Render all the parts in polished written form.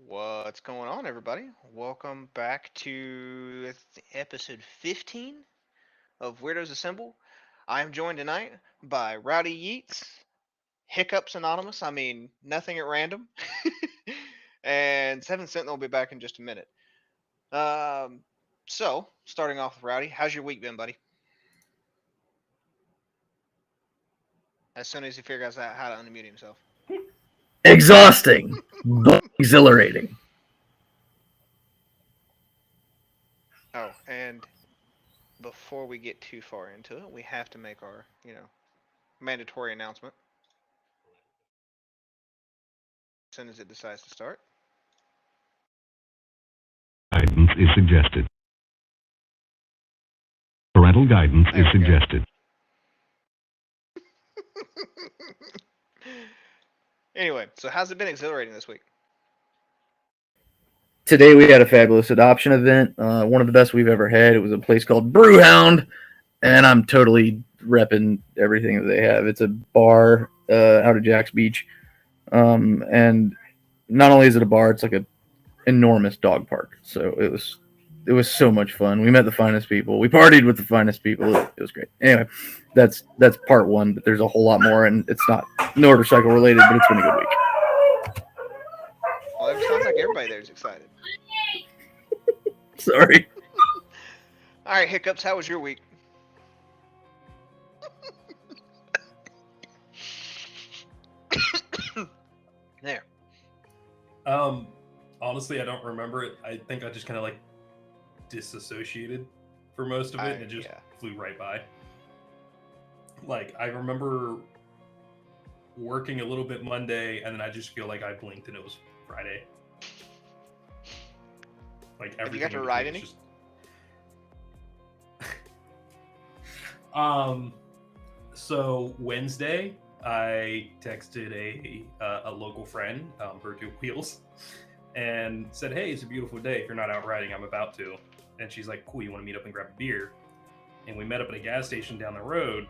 What's going on, everybody? Welcome back to episode 15 of Weirdos Assemble. I am joined tonight by Rowdy Yeets, Hiccups Anonymous, I mean, nothing at random, and Seven Sentinel will be back in just a minute. Um, starting off with Rowdy, how's your week been, buddy? As soon as he figures out how to unmute himself. Exhausting, but exhilarating. Oh, and before we get too far into it, we have to make our, mandatory announcement as soon as it decides to start. Guidance is suggested. Parental guidance is suggested. Anyway, so how's it been exhilarating this week? Today we had a fabulous adoption event, one of the best we've ever had. It was a place called Brewhound, and I'm totally repping everything that they have. It's a bar out of Jack's Beach, and not only is it a bar, it's like an enormous dog park. So it was so much fun. We met the finest people. We partied with the finest people. It was great. Anyway, that's part one, but there's a whole lot more, and it's not motorcycle related, but it's been a good week. Well, it sounds like everybody there's excited. Sorry. All right, Hiccups, how was your week? There. Honestly, I don't remember it. I think I just kind of like disassociated for most of it, and it just flew right by. Like, I remember working a little bit Monday, and then I just feel like I blinked and it was Friday. Like, everything. Have you got to ride any? Just... So Wednesday, I texted a local friend, her two wheels, and said, "Hey, it's a beautiful day. If you're not out riding, I'm about to." And she's like, "Cool, you want to meet up and grab a beer?" And we met up at a gas station down the road.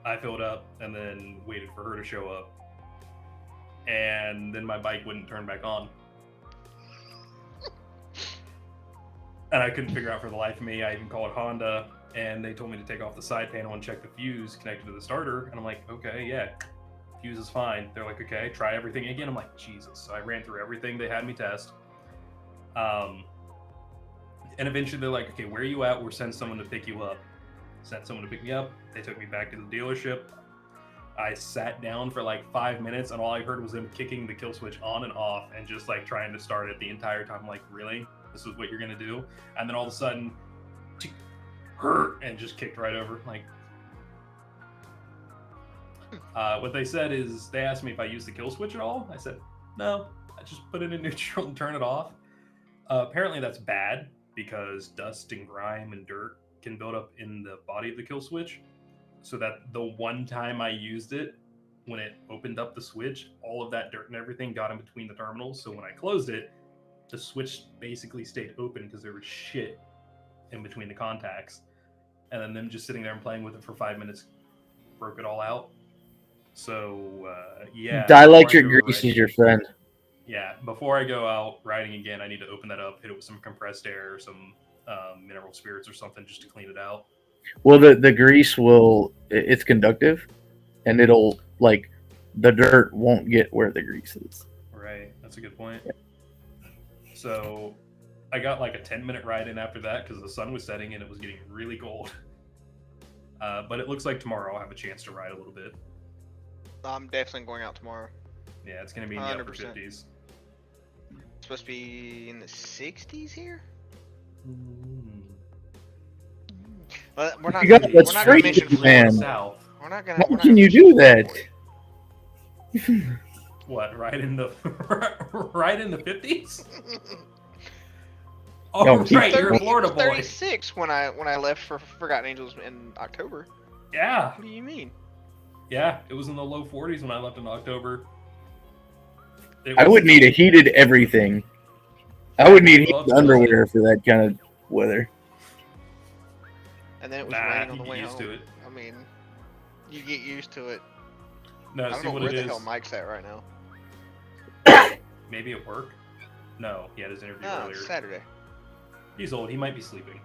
I filled up and then waited for her to show up. And then my bike wouldn't turn back on. And I couldn't figure out for the life of me. I even called Honda, and they told me to take off the side panel and check the fuse connected to the starter. And I'm like, okay, yeah, fuse is fine. They're like, okay, try everything again. I'm like, Jesus. So I ran through everything they had me test. And eventually they're like, okay, where are you at? We'll send someone to pick you up. Sent someone to pick me up. They took me back to the dealership. I sat down for like 5 minutes, and all I heard was them kicking the kill switch on and off and just like trying to start it the entire time. I'm like, really? This is what you're going to do? And then all of a sudden, and just kicked right over. Like, what they said is, they asked me if I used the kill switch at all. I said, no, I just put it in neutral and turn it off. Apparently that's bad because dust and grime and dirt can build up in the body of the kill switch. So that the one time I used it, when it opened up the switch, all of that dirt and everything got in between the terminals. So when I closed it, the switch basically stayed open because there was shit in between the contacts. And then them just sitting there and playing with it for 5 minutes broke it all out. So, yeah. Die like your grease is your friend. Yeah, before I go out riding again, I need to open that up, hit it with some compressed air, some mineral spirits or something just to clean it out. Well, the grease it's conductive, and it'll, like, the dirt won't get where the grease is. Right, that's a good point. Yeah. So I got like a 10-minute ride in after that because the sun was setting and it was getting really cold. But it looks like tomorrow I'll have a chance to ride a little bit. I'm definitely going out tomorrow. Yeah, it's going to be in the 100%. upper 50s. It's supposed to be in the 60s here? Well, we're not going to mention Florida South. How can you do that? What, right in the 50s? Oh, right, you're a Florida boy. 36 when I left for Forgotten Angels in October. Yeah. What do you mean? Yeah, it was in the low 40s when I left in October. I would need a heated everything. I would need heated underwear for that kind of weather. And then it was raining on the way home. To it. I mean, you get used to it. No, I don't know where the hell Mike's at right now. Maybe at work? No, he had his interview No, earlier. it's Saturday. He's old. He might be sleeping.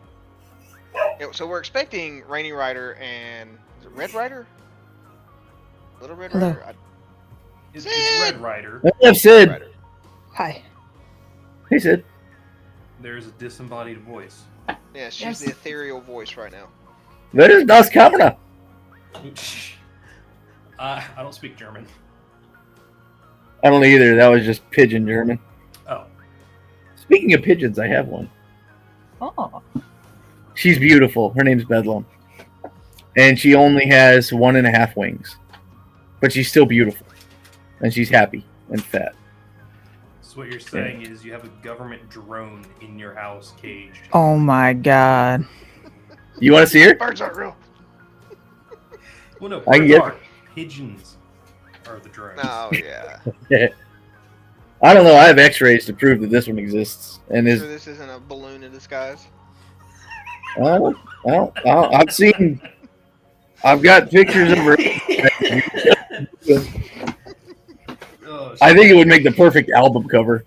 Yeah, so we're expecting Rainy Rider and is it Red Rider? Little Red Hello. Rider? It's Sid! Red Rider. What's up, Red Sid? Rider. Hi. Hey, Sid. There's a disembodied voice. Yeah, she's Yes. the ethereal voice right now. Where is das Kamera? I don't speak German. I don't either. That was just pigeon German. Oh, Speaking of pigeons, I have one. Oh. She's beautiful. Her name's Bedlam. And she only has 1.5 wings. But she's still beautiful. And she's happy and fat. so what you're saying is you have a government drone in your house caged. Oh my god. You want to see her? Birds aren't real. Well, no, I can birds get- are. Pigeons are the drones. Oh, yeah. I don't know. I have x-rays to prove that this one exists. And is Sure this isn't a balloon in disguise? I've seen... I've got pictures of her. Oh, I think it would make the perfect album cover.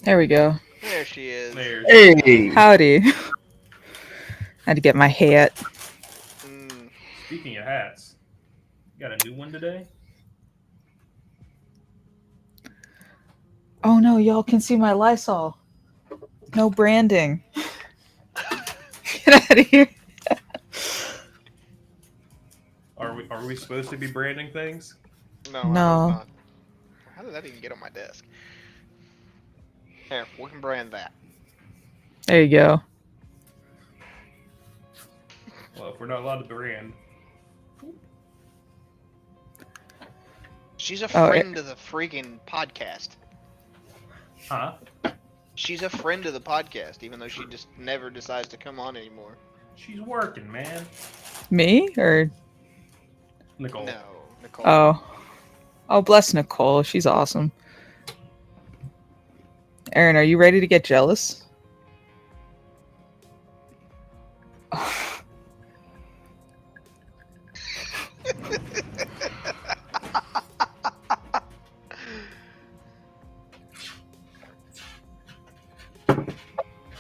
There we go. There she is. There's Hey! Howdy. Had to get my hat. Mm, Speaking of hats, you got a new one today? Oh no, y'all can see my Lysol. No branding. Get out of here. Are we supposed to be branding things? no, I hope No. not. How did that even get on my desk? Here, we can brand that. There you go. Well, if we're not allowed to brand, She's a Oh, friend of the freaking podcast. huh? She's a friend of the podcast, even though she just never decides to come on anymore. She's working, man. Me or Nicole. No, Nicole. oh bless Nicole. She's awesome. Aaron, are you ready to get jealous?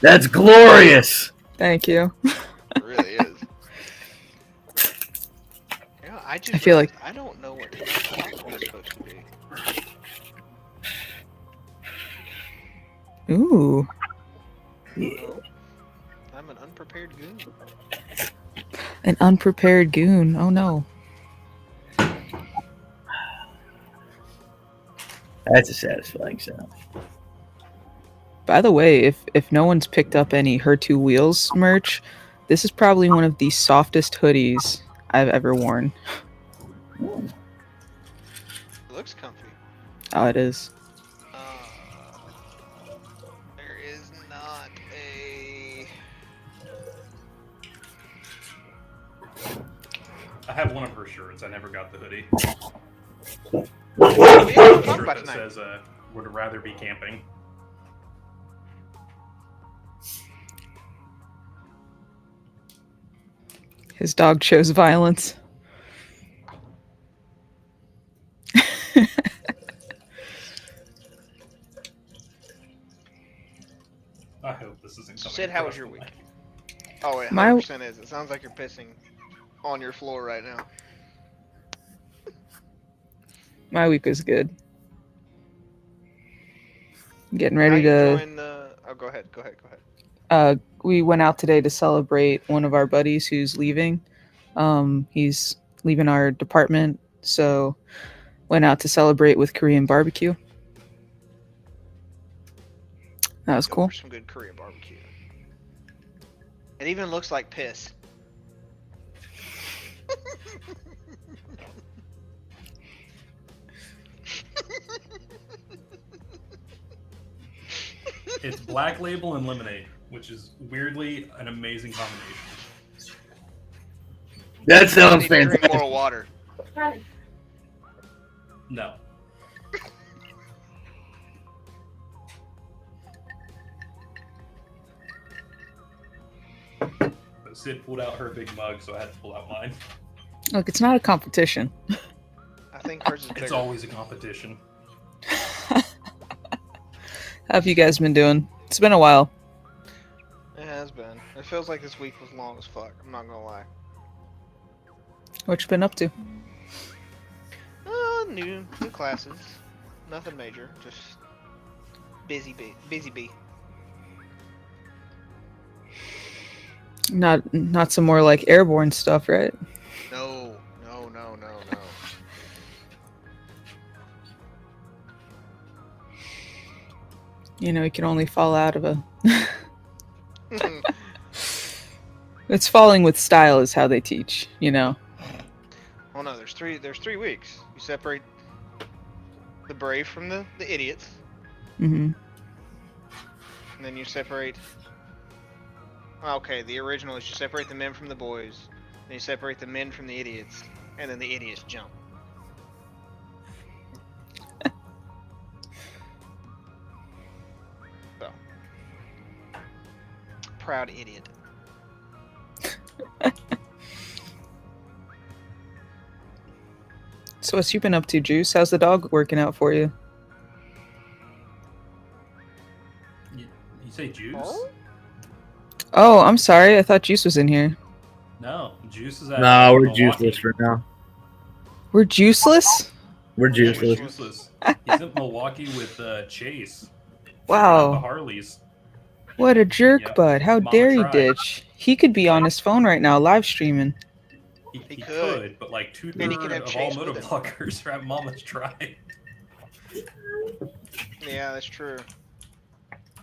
That's glorious! Thank you. It really is. You know, I just I feel like- realized I don't know what the platform is supposed to be. Ooh. No. I'm an unprepared goon. An unprepared goon. Oh no. That's a satisfying sound. By the way, if no one's picked up any Her Two Wheels merch, this is probably one of the softest hoodies I've ever worn. It looks comfy. Oh, it is. There is not a. I have one of her shirts. I never got the hoodie. We haven't talked Shirt about that tonight. says, would rather be camping. His dog chose violence. I hope this isn't coming. Sid, how was across your the week? mic. Oh, it My- 100% is. It sounds like you're pissing on your floor right now. My week was good. Getting How ready you to. join the... Oh, go ahead. We went out today to celebrate one of our buddies who's leaving. He's leaving our department, so went out to celebrate with Korean barbecue. That was Go cool. for some good Korean barbecue. It even looks like piss. It's Black Label and Lemonade, which is weirdly an amazing combination. That I sounds need to drink fantastic. more water. No. But Sid pulled out her big mug, so I had to pull out mine. Look, it's not a competition. I think hers is bigger. It's always a competition. How have you guys been doing? It's been a while. It has been. It feels like this week was long as fuck. I'm not gonna lie. What you been up to? New classes. Nothing major. Just busy bee. Not some more like airborne stuff, right? No. You know, you can only fall out of a. It's falling with style, is how they teach. You know. Oh no, there's 3 weeks. You separate the brave from the idiots, Mm-hmm. and then you separate. Okay, the original is you separate the men from the boys, then you separate the men from the idiots, and then the idiots jump. So, proud idiot. So what's you been up to, Juice? How's the dog working out for you? You say Juice? Oh? Oh, I'm sorry. I thought Juice was in here. No, Juice is at No, we're Milwaukee. juiceless for now. We're juiceless? We're Yeah, we're juiceless. juiceless. He's in Milwaukee with Chase. Wow. The Harleys. What a jerk, Yep. bud. How Mama dare he tried. ditch? He could be on his phone right now, live streaming. He could. could, but like And he could 2/3 have of all Chase with him. motovloggers are at Mama's Tribe. Yeah, that's true.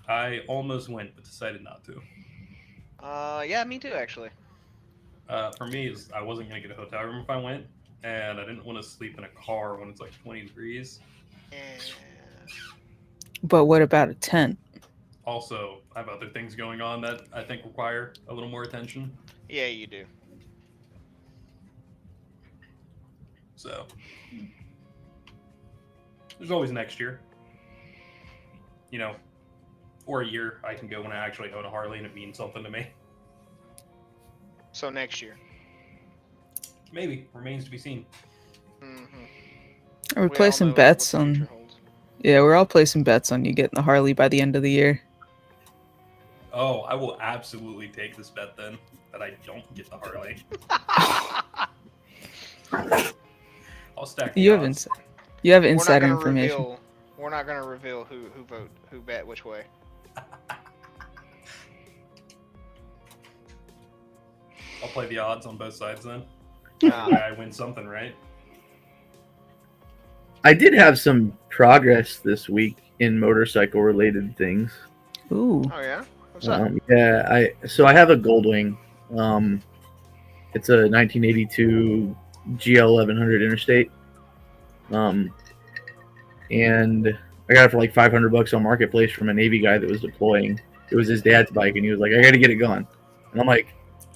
I almost went, but decided not to. Yeah, me too, actually. For me, I wasn't gonna get a hotel room if I went, and I didn't want to sleep in a car when it's like 20 degrees. But what about a tent? Also, I have other things going on that I think require a little more attention. Yeah, you do. So, there's always next year. You know, or a year I can go when I actually own a Harley and it means something to me. So next year. Maybe. Remains to be seen. Mm-hmm. We're placing bets on. Yeah, we're all placing bets on you getting the Harley by the end of the year. Oh, I will absolutely take this bet then that I don't get the Harley. I'll stack the You odds. have insider information. We're not gonna reveal who bet which way. I'll play the odds on both sides then. Ah. That way I win something, right? I did have some progress this week in motorcycle related things. Ooh. Oh yeah? What's up? Yeah, I have a Goldwing. It's a 1982 GL 1100 Interstate. And I got it for like $500 on Marketplace from a Navy guy that was deploying. It was his dad's bike, and he was like, "I got to get it gone." And I'm like,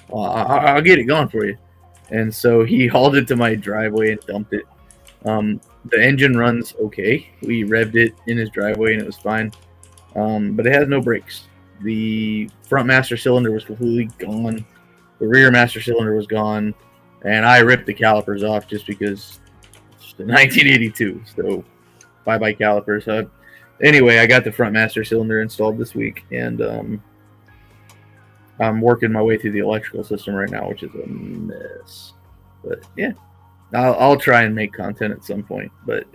well, "I'll get it gone for you." And so he hauled it to my driveway and dumped it. The engine runs okay. We revved it in his driveway, and it was fine. But it has no brakes. The front master cylinder was completely gone. The rear master cylinder was gone, and I ripped the calipers off just because it's the 1982. So bye calipers. Anyway, I got the front master cylinder installed this week, and I'm working my way through the electrical system right now, which is a mess. But yeah, I'll try and make content at some point. But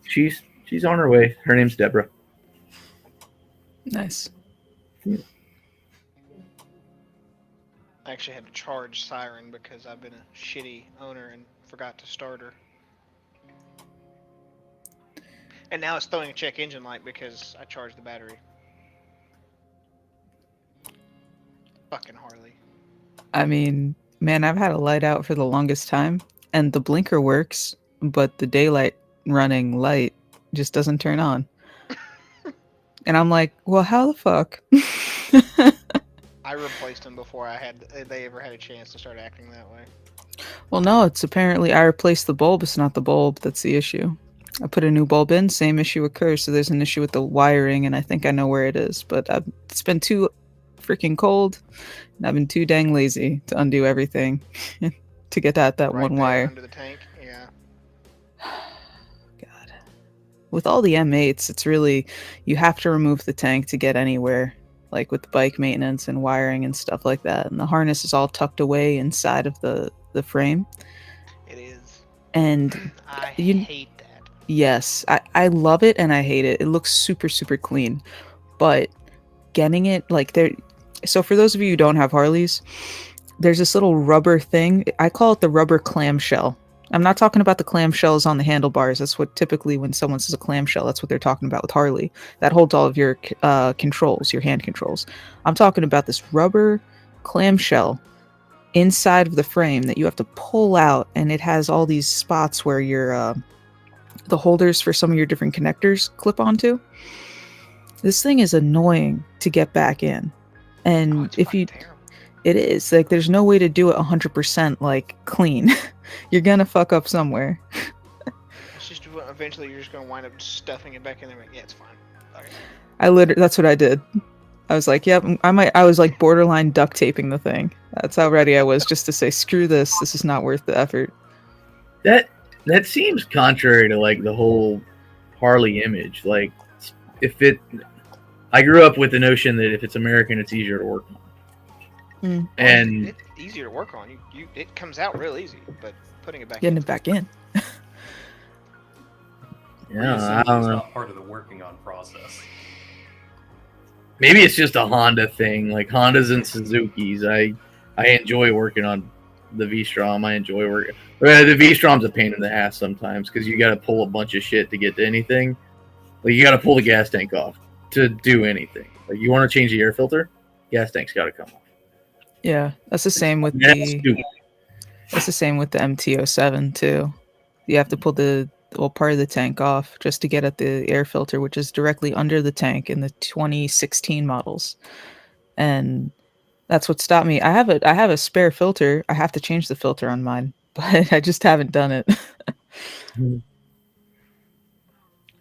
she's on her way. Her name's Deborah. Nice. I actually had to charge Siren because I've been a shitty owner and forgot to start her. And now it's throwing a check engine light because I charged the battery. Fucking Harley. I mean, man, I've had a light out for the longest time, and the blinker works, but the daylight running light just doesn't turn on. And I'm like, well, how the fuck? I replaced them before they ever had a chance to start acting that way. Well, no, it's apparently I replaced the bulb. It's not the bulb that's the issue. I put a new bulb in, same issue occurs. So there's an issue with the wiring, and I think I know where it is. But it's been too freaking cold, and I've been too dang lazy to undo everything to get at that Right one there wire. under the tank. Yeah. with all the M8s, it's really, you have to remove the tank to get anywhere, like with the bike maintenance and wiring and stuff like that. And the harness is all tucked away inside of the frame. It is. And I you, hate that. yes, I love it and I hate it. It looks super, super clean. But getting it, like, there, so for those of you who don't have Harleys, there's this little rubber thing. I call it the rubber clamshell. I'm not talking about the clamshells on the handlebars. That's what typically when someone says a clamshell, that's what they're talking about with Harley. That holds all of your controls, your hand controls. I'm talking about this rubber clamshell inside of the frame that you have to pull out, and it has all these spots where your the holders for some of your different connectors clip onto. This thing is annoying to get back in, and It's if fucking you, terrible. it is like there's no way to do it 100% like clean. You're gonna fuck up somewhere. It's just eventually you're just gonna wind up stuffing it back in there. Like, yeah, it's fine. Okay. That's what I did. I was like, yep, I was like borderline duct taping the thing. That's how ready I was just to say, screw this. This is not worth the effort. That seems contrary to like the whole Harley image. Like, I grew up with the notion that if it's American, it's easier to work on. And it's easier to work on. It comes out real easy, but putting it back Getting in. it back in. yeah, I Reassembly don't is know. not part of the working on process. Maybe it's just a Honda thing. Like Hondas and Suzuki's, I enjoy working on the V-Strom. I enjoy working. The V-Strom's a pain in the ass sometimes because you got to pull a bunch of shit to get to anything. Like you got to pull the gas tank off to do anything. Like you want to change the air filter, gas tank's got to come off. Yeah, that's the same with That's the stupid. MT-07 too. You have to pull part of the tank off just to get at the air filter, which is directly under the tank in the 2016 models. And that's what stopped me. I have a spare filter. I have to change the filter on mine, but I just haven't done it.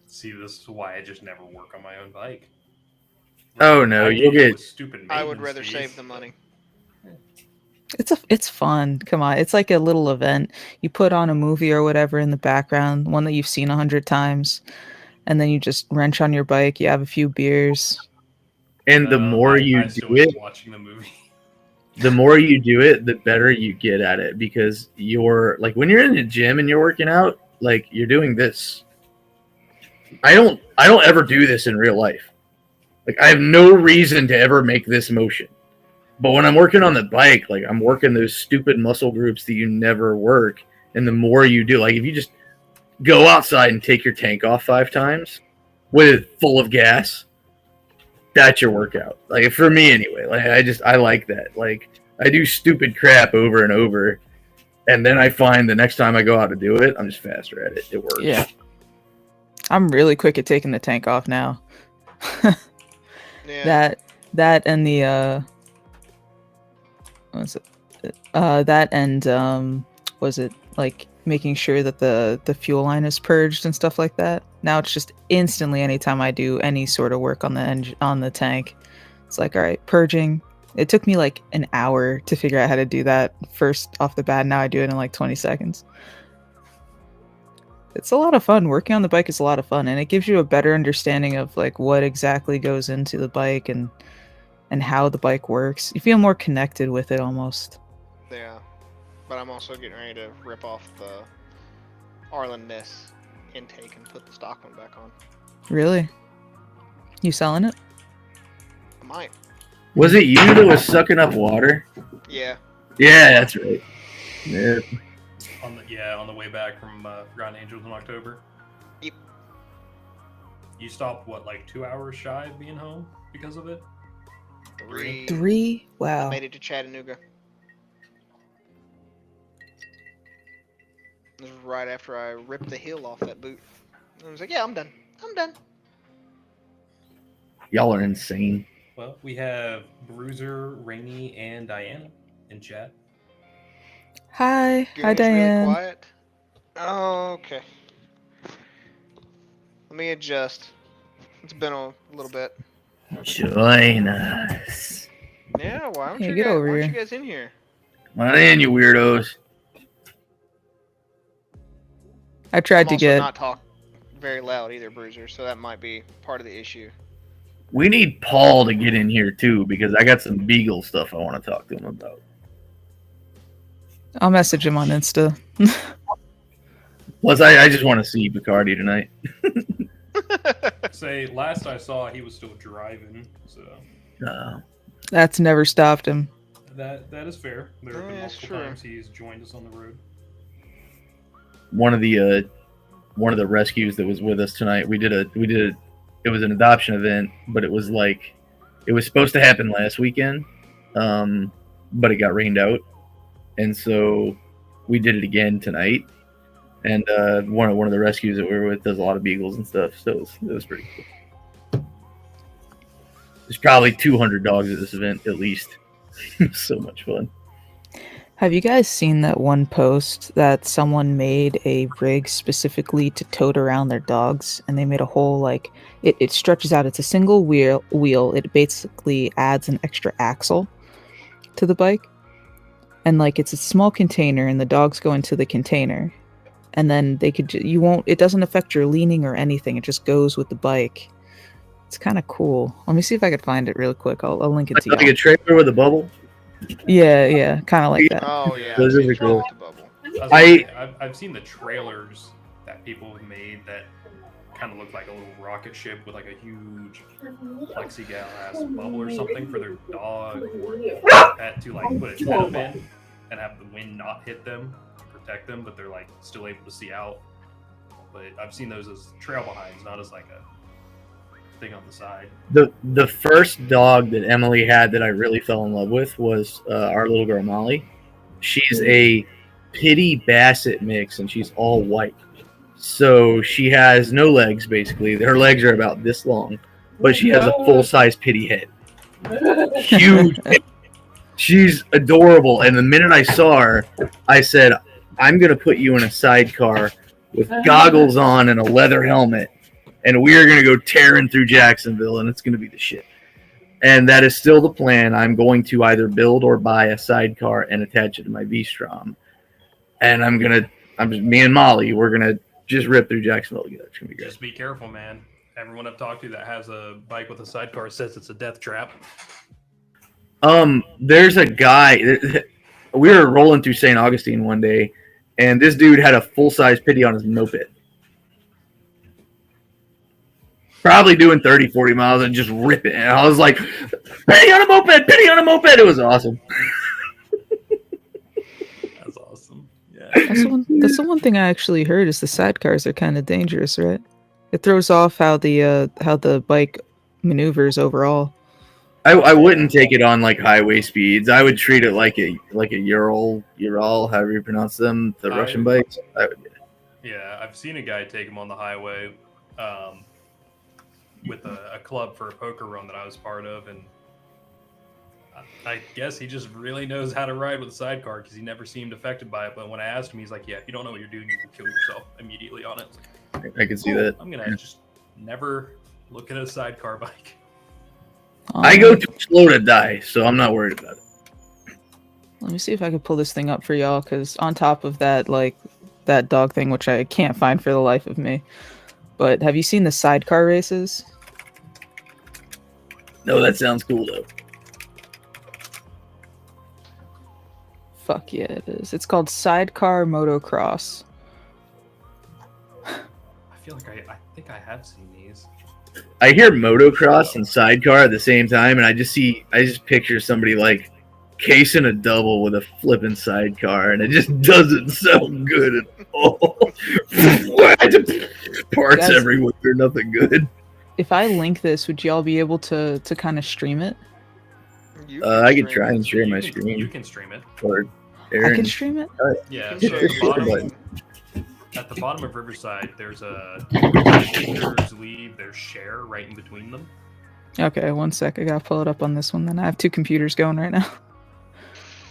See, this is why I just never work on my own bike. Oh, no, I you'll deal get- with stupid I would maintenance rather fees, save the but- money. It's fun. Come on, it's like a little event. You put on a movie or whatever in the background, one that you've seen 100 times, and then you just wrench on your bike. You have a few beers. And the more you I still do it, was watching the movie. the more you do it, the better you get at it because you're like when you're in the gym and you're working out, like you're doing this. I don't ever do this in real life. Like I have no reason to ever make this motion. But when I'm working on the bike, like I'm working those stupid muscle groups that you never work. And the more you do, like if you just go outside and take your tank off 5 times with it full of gas, that's your workout. Like for me anyway. Like I like that. Like I do stupid crap over and over. And then I find the next time I go out to do it, I'm just faster at it. It works. Yeah. I'm really quick at taking the tank off now. Yeah. That and the what's it? That and was it like making sure that the fuel line is purged and stuff like that. Now it's just instantly anytime I do any sort of work on the tank, it's like, all right, purging. It took me like an hour to figure out how to do that first off the bat. Now I do it in like 20 seconds. It's a lot of fun. Working on the bike is a lot of fun, and it gives you a better understanding of like what exactly goes into the bike and how the bike works. You feel more connected with it almost. Yeah. But I'm also getting ready to rip off the Arlen Ness intake and put the stock one back on. Really? You selling it? I might. Was it you that was sucking up water? Yeah. Yeah, that's right. Yeah. On the way back from Forgotten Angels in October. Yep. You stopped what, like 2 hours shy of being home because of it? 3. 3? Wow. Made it to Chattanooga. This was right after I ripped the heel off that boot. I was like, yeah, I'm done. I'm done. Y'all are insane. Well, we have Bruiser, Rainy, and Diana in chat. Hi. Hi, Goon's Diane. really quiet. Okay. Let me adjust. It's been a little bit. Join us. Yeah, why aren't Hey, you get guys? over Why aren't here. you guys in here? Come on in, you weirdos. I tried I'm to also get. not very loud either, Bruiser. So that might be part of the issue. We need Paul to get in here too because I got some Beagle stuff I want to talk to him about. I'll message him on Insta. Plus, I just want to see Bacardi tonight. Say, last I saw, he was still driving, so That's never stopped him. that is fair. There have been Yeah, multiple sure. times he's joined us on the road. One of the rescues that was with us tonight, we did it was an adoption event, but it was supposed to happen last weekend, but it got rained out, and so we did it again tonight. And one of the rescues that we were with does a lot of beagles and stuff, so it was pretty cool. There's probably 200 dogs at this event at least. So much fun. Have you guys seen that one post that someone made a rig specifically to tote around their dogs? And they made a whole, it stretches out. It's a single wheel. It basically adds an extra axle to the bike. And, it's a small container, and the dogs go into the container. And then it doesn't affect your leaning or anything. It just goes with the bike. It's kind of cool. Let me see if I could find it real quick. I'll link it to you. Like a trailer with a bubble? Yeah, kind of like that. Oh yeah, Those I've are seen cool. the bubble. I've seen the trailers that people have made that kind of look like a little rocket ship with a huge plexiglass bubble or something for their dog or pet to put its head up in and have the wind not hit them to protect them, but they're still able to see out. But I've seen those as trail behinds, not as a thing on the side. The first dog that Emily had that I really fell in love with was our little girl Molly. She's a Pitty Basset mix, and she's all white. So she has no legs, basically. Her legs are about this long, but she has a full-size Pitty head. Huge. She's adorable. And the minute I saw her, I said, I'm going to put you in a sidecar with goggles on and a leather helmet, and we're going to go tearing through Jacksonville, and it's going to be the shit. And that is still the plan. I'm going to either build or buy a sidecar and attach it to my V-Strom. And me and Molly, we're going to just rip through Jacksonville together. It's going to be great. Just be careful, man. Everyone I've talked to that has a bike with a sidecar says it's a death trap. There's a guy. We were rolling through St. Augustine one day, and this dude had a full-size Pitty on his moped. Probably doing 30, 40 miles and just ripping. And I was like, Pitty on a moped, Pitty on a moped. It was awesome. That's awesome. Yeah. That's the one thing I actually heard is the sidecars are kind of dangerous, right? It throws off how the bike maneuvers overall. I wouldn't take it on highway speeds. I would treat it like a Ural, however you pronounce them, the Russian bikes. Yeah, I've seen a guy take him on the highway with a club for a poker run that I was part of, and I guess he just really knows how to ride with a sidecar because he never seemed affected by it. But when I asked him, he's like, "Yeah, if you don't know what you're doing, you can kill yourself immediately on it." I can see that. I'm gonna just never look at a sidecar bike. I go too slow to die, so I'm not worried about it. Let me see if I can pull this thing up for y'all, because on top of that, that dog thing, which I can't find for the life of me. But have you seen the sidecar races? No, that sounds cool though. Fuck yeah, it is. It's called Sidecar Motocross. I feel like I think I have seen these. I hear motocross and sidecar at the same time, and I just picture somebody casing a double with a flipping sidecar, and it just doesn't sound good at all. Parts Guys, everywhere, nothing good. If I link this, would y'all be able to kind of stream it? I could try and share my screen. You can stream it. Or I can stream it? Yeah, Hit so the at the bottom of Riverside, there's a visitors leave their share right in between them. Okay, one sec. I gotta pull it up on this one then. I have two computers going right now.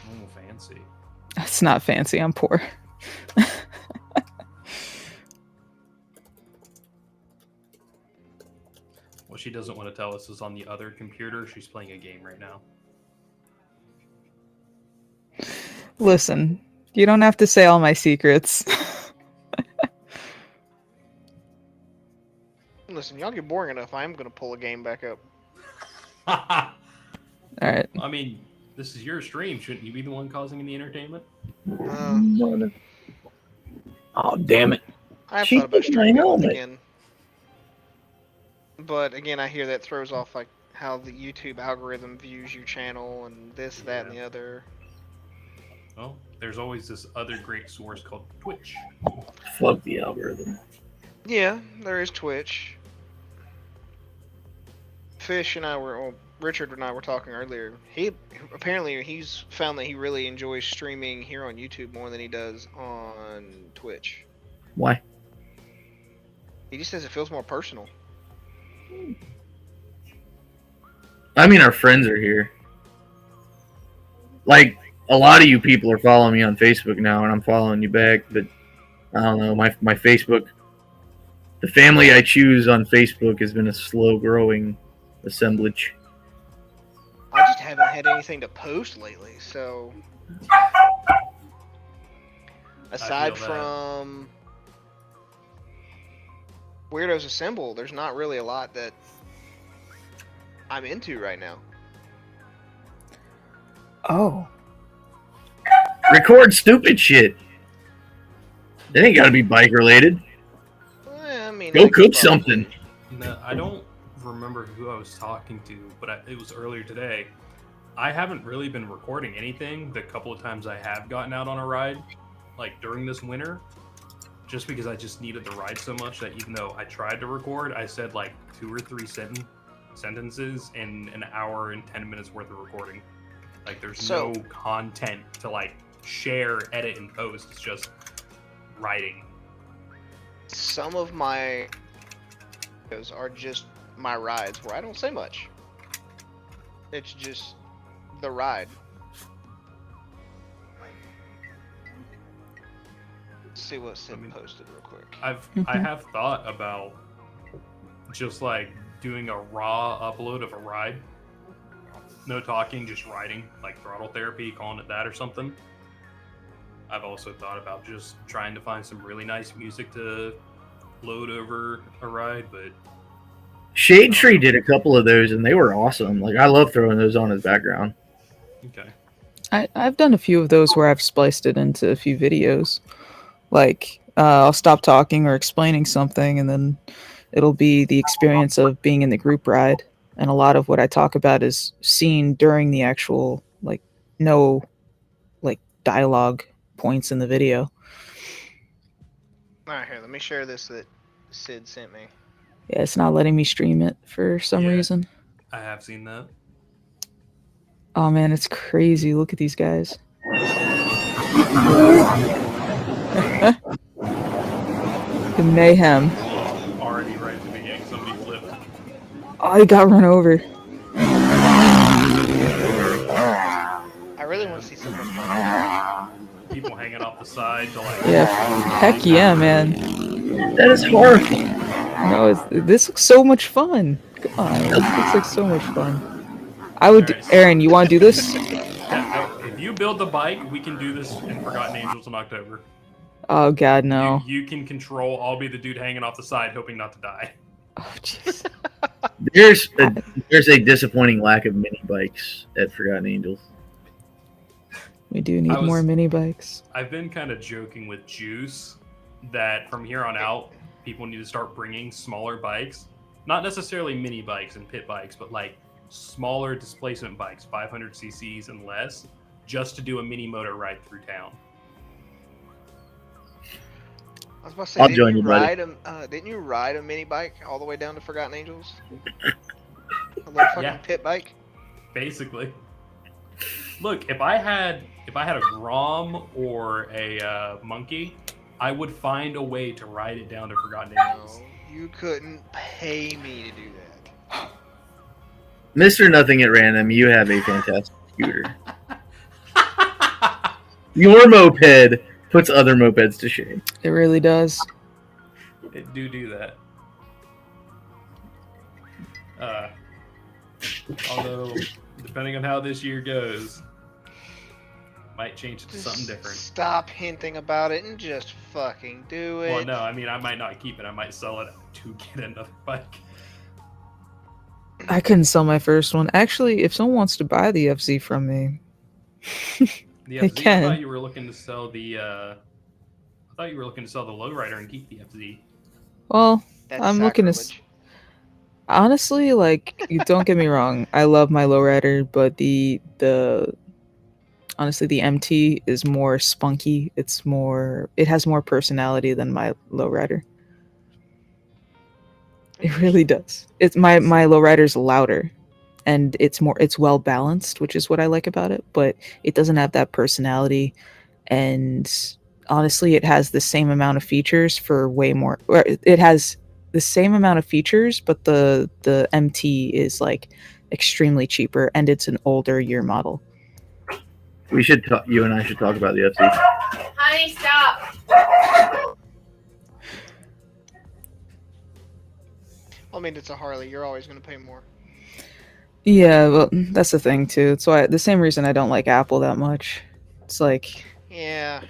Oh, fancy. It's not fancy. I'm poor. What she doesn't want to tell us is on the other computer, she's playing a game right now. Listen, you don't have to say all my secrets. Listen, y'all get boring enough. I am gonna pull a game back up. All right. I mean, this is your stream. Shouldn't you be the one causing any entertainment? Oh, damn it. I have She thought about took my streaming helmet. again, but again, I hear that throws off like how the YouTube algorithm views your channel and this, that, and the other. Well, there's always this other great source called Twitch. Fuck the algorithm. Yeah, there is Twitch. Fish and I were, well, Richard and I were talking earlier. He's found that he really enjoys streaming here on YouTube more than he does on Twitch. Why? He just says it feels more personal. I mean, our friends are here. Like, a lot of you people are following me on Facebook now, and I'm following you back, but I don't know. My Facebook, the family I choose on Facebook has been a slow growing assemblage. I just haven't had anything to post lately, so aside feel that. from Weirdos Assemble, there's not really a lot that I'm into right now. Oh. Record stupid shit. It ain't gotta be bike related. I mean, Go I could cook probably- something. No, I don't remember who I was talking to, but it was earlier today. I haven't really been recording anything the couple of times I have gotten out on a ride, like during this winter, just because I just needed the ride so much that even though I tried to record, I said like 2 or 3 sentences in an hour and 10 minutes worth of recording. Like there's no content to like share, edit, and post. It's just writing. Some of my videos are just my rides where I don't say much. It's just the ride. Let's see what Sid posted real quick. I have thought about just like doing a raw upload of a ride. No talking, just riding, like throttle therapy, calling it that or something. I've also thought about just trying to find some really nice music to load over a ride, but Shade Tree did a couple of those and they were awesome. Like, I love throwing those on as background. okay. I've done a few of those where I've spliced it into a few videos. Like, I'll stop talking or explaining something, and then it'll be the experience of being in the group ride. And a lot of what I talk about is seen during the actual, like, no, like, dialogue points in the video. Alright, here, let me share this that Sid sent me. Yeah, it's not letting me stream it for some Yeah. reason. I have seen that. Oh man, it's crazy. Look at these guys. The mayhem. Already right at the beginning, somebody flipped. Oh, he got run over. I really want to see some of this. People hanging off the side to like. Yeah, heck yeah, man. That is horrible. No, this looks so much fun. Come on, this looks like so much fun. I would, Alright. Aaron, you want to do this? Yeah, no, if you build the bike, we can do this in Forgotten Angels in October. Oh god, no. You can control. I'll be the dude hanging off the side, hoping not to die. Oh jeez. There's a disappointing lack of mini bikes at Forgotten Angels. We do need more mini bikes. I've been kind of joking with Juice that from here on out, people need to start bringing smaller bikes. Not necessarily mini bikes and pit bikes, but like smaller displacement bikes, 500 cc's and less, just to do a mini moto ride through town. I was about to say, I'll join you, buddy. didn't you ride a mini bike all the way down to Forgotten Angels? A little fucking pit bike? Basically. Look, if I had a Grom or a monkey, I would find a way to ride it down to Forgotten Angels. No, you couldn't pay me to do that. Mr. Nothing at Random, you have a fantastic scooter. Your moped puts other mopeds to shame. It really does. It do that. Although, depending on how this year goes, Might change it to something different. Stop hinting about it and just fucking do it. Well, no, I mean, I might not keep it. I might sell it to get another bike. I couldn't sell my first one. Actually, if someone wants to buy the FZ from me, The they FZ, I can. thought you were looking to sell the. I thought you were looking to sell the lowrider and keep the FZ. Well, That's I'm looking to. sacrilege. Honestly, like, you don't get me wrong. I love my lowrider, but the honestly, the MT is more spunky. It has more personality than my lowrider. It really does. It's my lowrider's louder, and it's well balanced, which is what I like about it. But it doesn't have that personality, and honestly, it has the same amount of features for way more. Or it has the same amount of features, but the MT is like extremely cheaper, and it's an older year model. We should talk. You and I should talk about the FC. Honey, stop. I mean, it's a Harley. You're always going to pay more. Yeah, well, that's the thing too. It's why the same reason I don't like Apple that much. It's like, Yeah.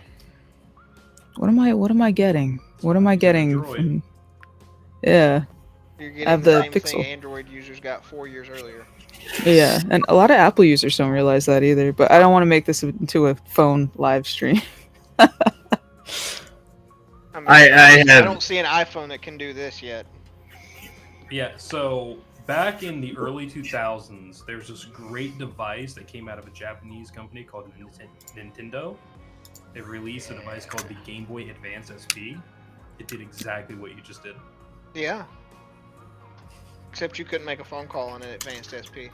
what am I getting? What am I getting? Android. Yeah, You're I getting have the the same Pixel. thing Android users got 4 years earlier. yeah, and a lot of Apple users don't realize that either. But I don't want to make this into a phone live stream. I mean, I have- don't see an iPhone that can do this yet. Yeah, so back in the early 2000s, there's this great device that came out of a Japanese company called Nintendo. They released a device called the Game Boy Advance SP. It did exactly what you just did. Yeah. Except you couldn't make a phone call on an advanced SP.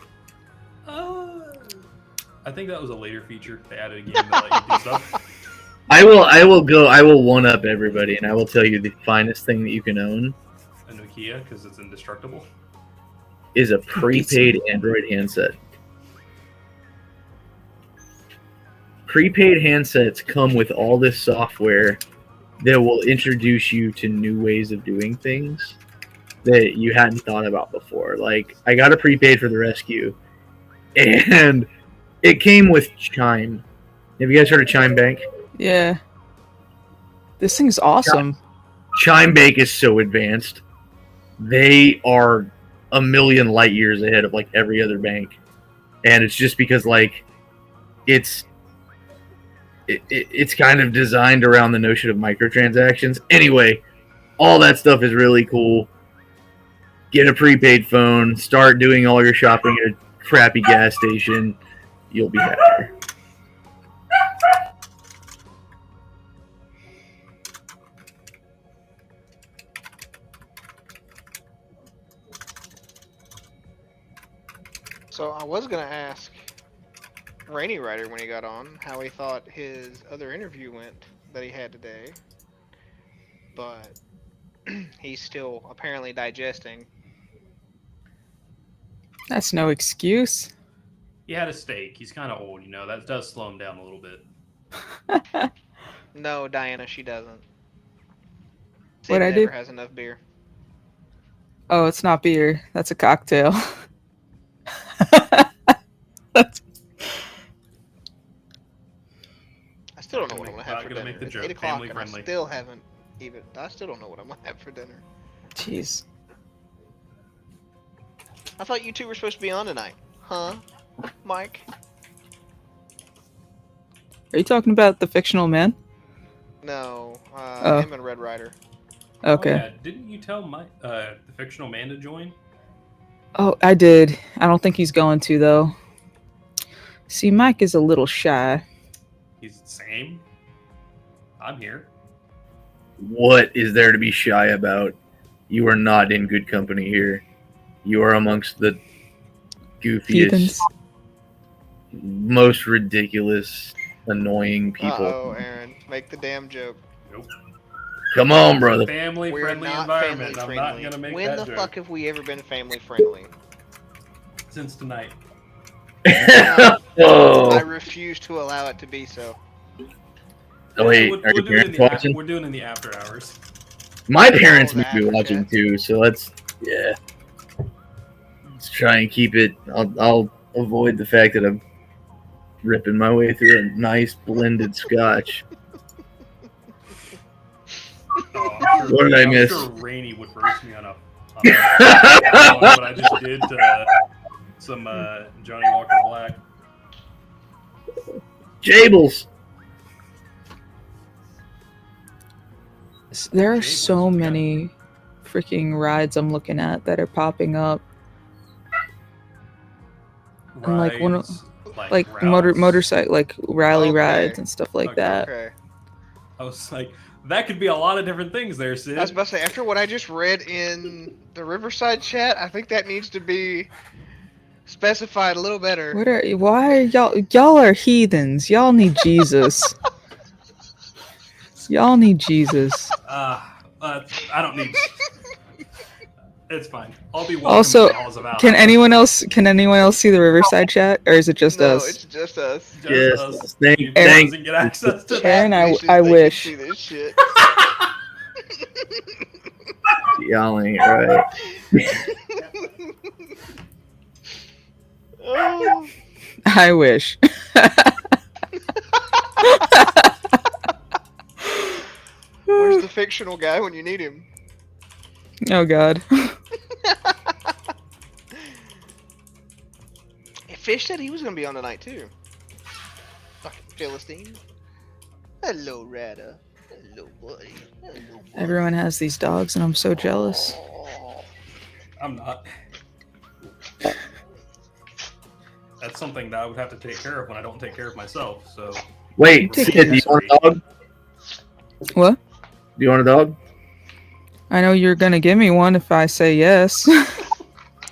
I think that was a later feature. They added a game that let you do stuff. I will one up everybody, and I will tell you the finest thing that you can own A Nokia, because it's indestructible. is a prepaid Android handset. Prepaid handsets come with all this software that will introduce you to new ways of doing things that you hadn't thought about before. Like, I got a prepaid for the Rescue, and it came with Chime. Have you guys heard of Chime Bank? Yeah, this thing's awesome. Chime Bank is so advanced. They are a million light years ahead of like every other bank, and it's just because like it's kind of designed around the notion of microtransactions. Anyway, all that stuff is really cool. Get a prepaid phone, start doing all your shopping at a crappy gas station. You'll be happier. So I was going to ask Rainy Rider when he got on how he thought his other interview went that he had today. But he's still apparently digesting. That's no excuse. He had a steak. He's kind of old, you know. That does slow him down a little bit. No, Diana, she doesn't. What'd I never do? has enough beer. Oh, it's not beer. That's a cocktail. I still don't know what I'm gonna have Not for gonna dinner. make the It's joke. 8 o'clock Family and friendly. I still haven't even. I still don't know what I'm gonna have for dinner. Jeez. I thought you two were supposed to be on tonight, huh, Mike? Are you talking about the fictional man? No, Oh. him and Red Rider. Okay. Oh, yeah. Didn't you tell the fictional man to join? Oh, I did. I don't think he's going to, though. See, Mike is a little shy. He's the same. I'm here. What is there to be shy about? You are not in good company here. You are amongst the goofiest, Heathens. most ridiculous, annoying people. Uh-oh, Aaron, make the damn joke. Nope. Come on, brother. Family We're friendly not environment. family I'm friendly. not gonna make When that the joke. fuck have we ever been family friendly? Since tonight. I Oh, refuse to allow it to be so. wait, We're are your doing it in parents the watching? we're doing it in the after hours. My parents may that, be watching okay. too, so let's try and keep it. I'll avoid the fact that I'm ripping my way through a nice blended scotch. What did I miss? I'm sure Rainey would roast me on what I just did to some Johnny Walker Black. Jables. There are Jables, so yeah. many freaking rides I'm looking at that are popping up. And like one of- Rides, Like routes. motorcycle, like rally Okay. rides and stuff like Okay. that. Okay. I was like, that could be a lot of different things there, Sid. I was about to say, after what I just read in the Riverside chat, I think that needs to be specified a little better. Why are y'all are heathens. Y'all need Jesus. Y'all need Jesus. I don't need. It's fine. I'll be welcome Also, to the halls of Valor. Can anyone else see the Riverside chat, or is it just No, us? it's just us. Just Yes, us. thank- Anybody thank- doesn't get access to that. Aaron, I Wishes they could wish. see this shit. Y'all ain't right. Oh. I wish. Where's the fictional guy when you need him? Oh God. Fish said he was gonna be on tonight too. Fucking Philistine. Hello, Rada. Hello, buddy. Hello, buddy. Everyone has these dogs, and I'm so jealous. Oh. I'm not. That's something that I would have to take care of when I don't take care of myself. So Wait, Take Sid, do you want a dog? What? Do you want a dog? I know you're gonna give me one if I say yes.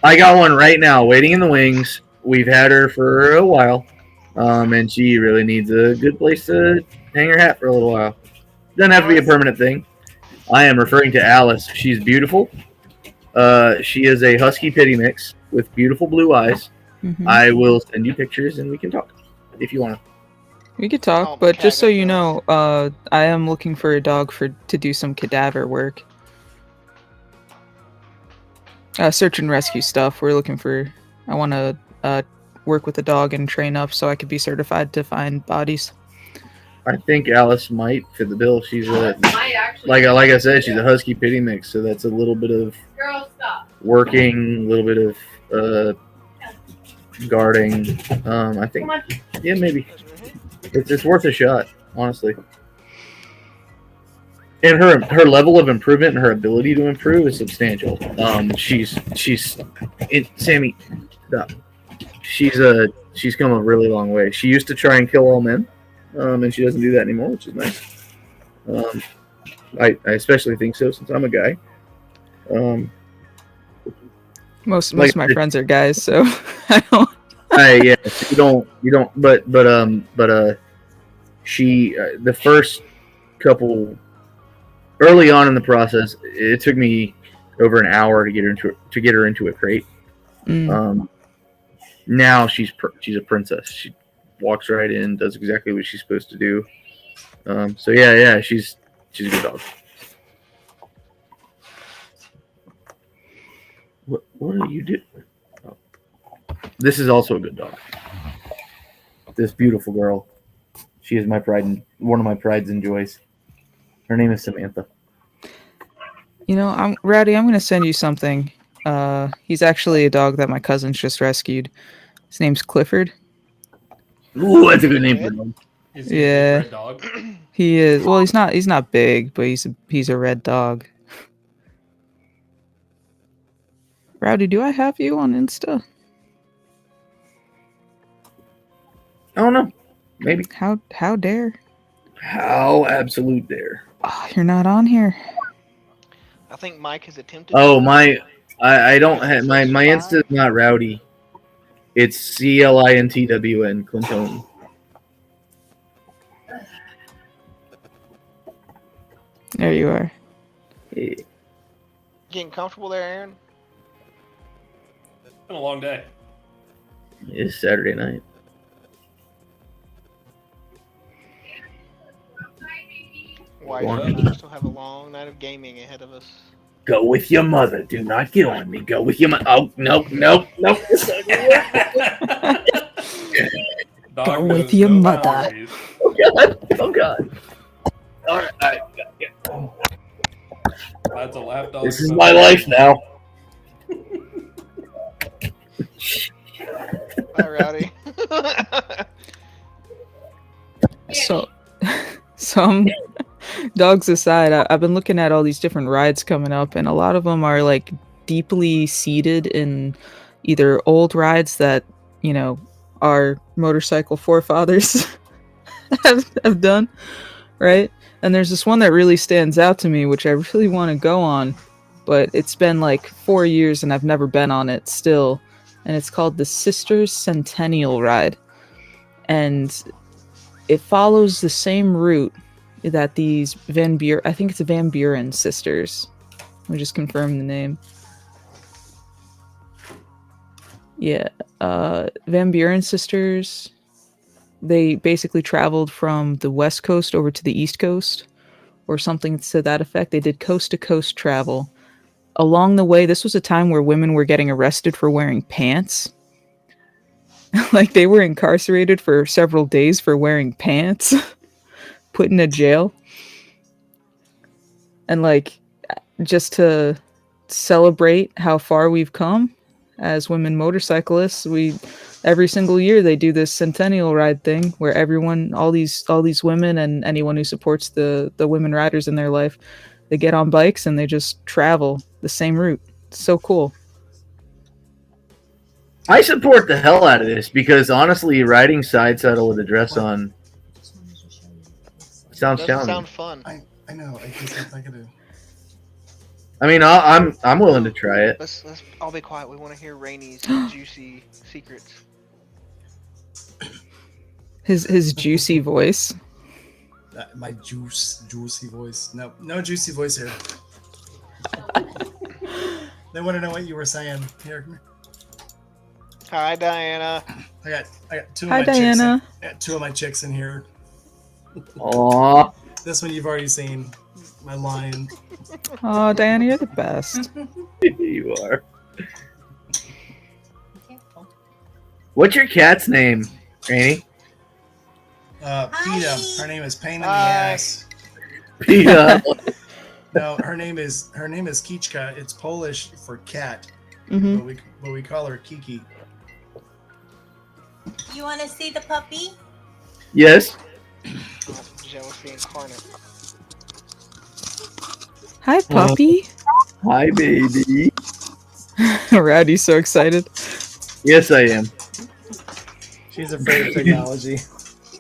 I got one right now, waiting in the wings. We've had her for a while, and she really needs a good place to hang her hat for a little while. Doesn't have to be a permanent thing. I am referring to Alice. She's beautiful. She is a husky pity mix with beautiful blue eyes. Mhm. I will send you pictures and we can talk if you want to. We could talk, Oh, but just so Kevin, you no. know, I am looking for a dog to do some cadaver work. Search and rescue stuff. We're looking for. I want to work with a dog and train up so I could be certified to find bodies. I think Alice might fit the bill. She's a Might actually. like I said, she's a husky pity mix, so that's a little bit of Girl, stop. working, a little bit of guarding. I think, Come on. yeah, maybe it's worth a shot, honestly. And her level of improvement and her ability to improve is substantial. She's Sammy, stop. She's come a really long way. She used to try and kill all men, and she doesn't do that anymore, which is nice. I especially think so since I'm a guy. Most Like- of my friends are guys, so I don't. Yeah, you don't, but she the first couple early on in the process, it took me over an hour to get her into a crate. Mm. Now she's a princess. She walks right in, does exactly what she's supposed to do. So yeah, she's a good dog. What do you do? Oh. This is also a good dog. This beautiful girl. She is my pride and one of my prides and joys. Her name is Samantha. You know, Rowdy. I'm gonna send you something. He's actually a dog that my cousins just rescued. His name's Clifford. Ooh, that's a good name for a dog. Is he a Yeah. red dog? He is. Well, he's not big, but he's a red dog. Rowdy, do I have you on Insta? I don't know. Maybe. How dare? How absolute dare. Oh, you're not on here. I think Mike has attempted. Oh, I don't have my Insta is not Rowdy. It's CLINTWN Clinton. There you are. Yeah. Getting comfortable there, Aaron? It's been a long day. It's Saturday night. Why? One. We still have a long night of gaming ahead of us. Go with your mother. Do not get on me. Go with your mother. Oh, nope. Don't Dog Go knows with your no mother. boundaries. Oh god. Oh god. All right. That's a lap dog. This is my life now. Hi, Rowdy. So, some dogs aside, I've been looking at all these different rides coming up, and a lot of them are like deeply seated in either old rides that, you know, our motorcycle forefathers have done, right? And there's this one that really stands out to me, which I really want to go on, but it's been like 4 years and I've never been on it still. And it's called the Sisters Centennial Ride. And it follows the same route that these I think it's the Van Buren sisters. Let me just confirm the name. Yeah, Van Buren sisters. They basically traveled from the West Coast over to the East Coast, or something to that effect. They did coast to coast travel. Along the way, this was a time where women were getting arrested for wearing pants. Like they were incarcerated for several days for wearing pants, put in a jail. And like, just to celebrate how far we've come as women motorcyclists, every single year they do this centennial ride thing where everyone, all these women and anyone who supports the women riders in their life, they get on bikes and they just travel the same route. It's so cool. I support the hell out of this because honestly, riding side saddle with a dress on sounds Doesn't challenging. sound fun. I know. I guess I could. I mean, I'm willing to try it. Let's all be quiet. We want to hear Rainy's juicy secrets. His juicy voice. My juicy voice. No juicy voice here. They want to know what you were saying. Here, come here. Hi, Diana. I got two of Hi, my Diana. chicks. I got two of my chicks in here. Aww. This one you've already seen. My lion. Oh, Diana, you're the best. You are. What's your cat's name, Rainy? PETA. Her name is Pain in the Hi. Ass. PETA. No, her name is Kichka. It's Polish for cat, Hmm. but we call her Kiki. You want to see the puppy? Yes. Oh, jealousy incarnate. Hi, puppy. Hi, baby. Rowdy's so excited. Yes, I am. She's afraid of technology.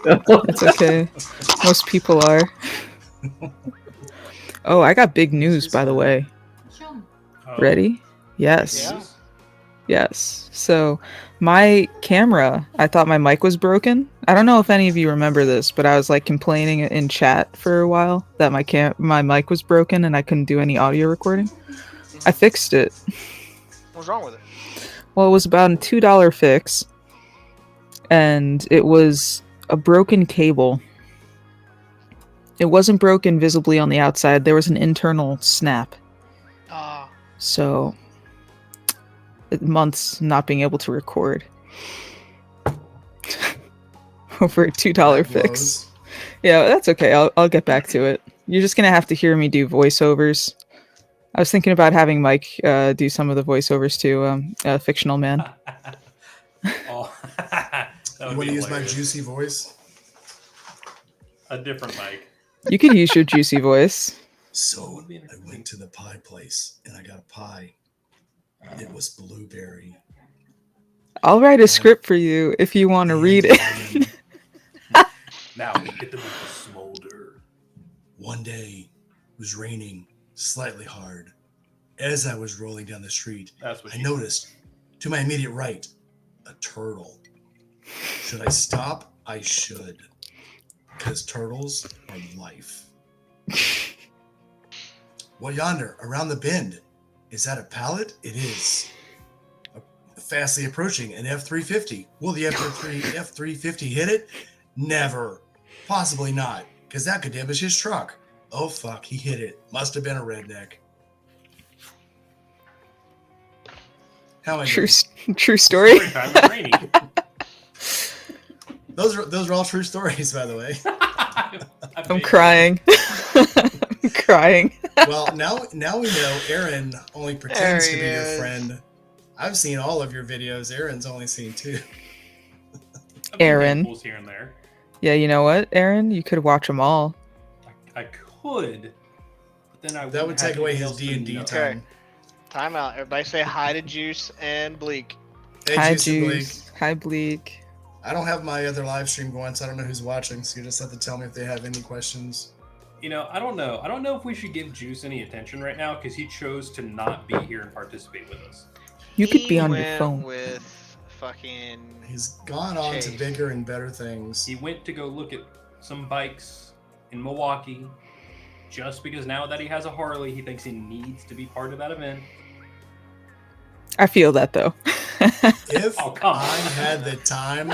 That's okay. Most people are. Oh, I got big news, by the way. Oh, Ready? Yes. Yeah. Yes. So, my camera, I thought my mic was broken. I don't know if any of you remember this, but I was like complaining in chat for a while that my mic was broken and I couldn't do any audio recording. I fixed it. What's wrong with it? Well, it was about a $2 fix, and it was a broken cable. It wasn't broken visibly on the outside. There was an internal snap. Ah, So, months not being able to record over a $2 fix. Yeah, that's okay. I'll get back to it. You're just gonna have to hear me do voiceovers. I was thinking about having Mike do some of the voiceovers too. Fictional man. Oh, that would You want be to use my hilarious. juicy voice? A different mic. You could use your juicy voice. So I went to the pie place and I got a pie. It was blueberry. I'll write a script for you if you want to read it. Now we get to make the smolder. One day it was raining slightly hard. As I was rolling down the street, That's what I she noticed to my immediate right a turtle. Should I stop? I should. Because turtles are life. Well, yonder, around the bend, is that a pallet? It is. Fastly approaching an F-350. Will the F-350 hit it? Never. Possibly not, because that could damage his truck. Oh, fuck, he hit it. Must have been a redneck. How am I True, doing? true story. Story time with Rainy. Those are all true stories, by the way. I'm crying. I'm crying. Well, now we know Aaron only pretends to There be he your is. friend. I've seen all of your videos. Aaron's only seen 2. I've seen Aaron. handfuls here and there. Yeah, you know what, Aaron? You could watch them all. I could, but then I That would wouldn't take have away anything his else to D&D know. Okay. time. Time out. Everybody say hi to Juice and Bleak. Hey, Hi, Juice and Bleak. Juice. Hi, Bleak. I don't have my other live stream going, so I don't know who's watching. So you just have to tell me if they have any questions. You know, I don't know. I don't know if we should give Juice any attention right now because he chose to not be here and participate with us. You could be He on your went phone. with fucking. He's gone on to Chase. bigger and better things. He went to go look at some bikes in Milwaukee just because now that he has a Harley, he thinks he needs to be part of that event. I feel that though. If Oh, come on. I had the time,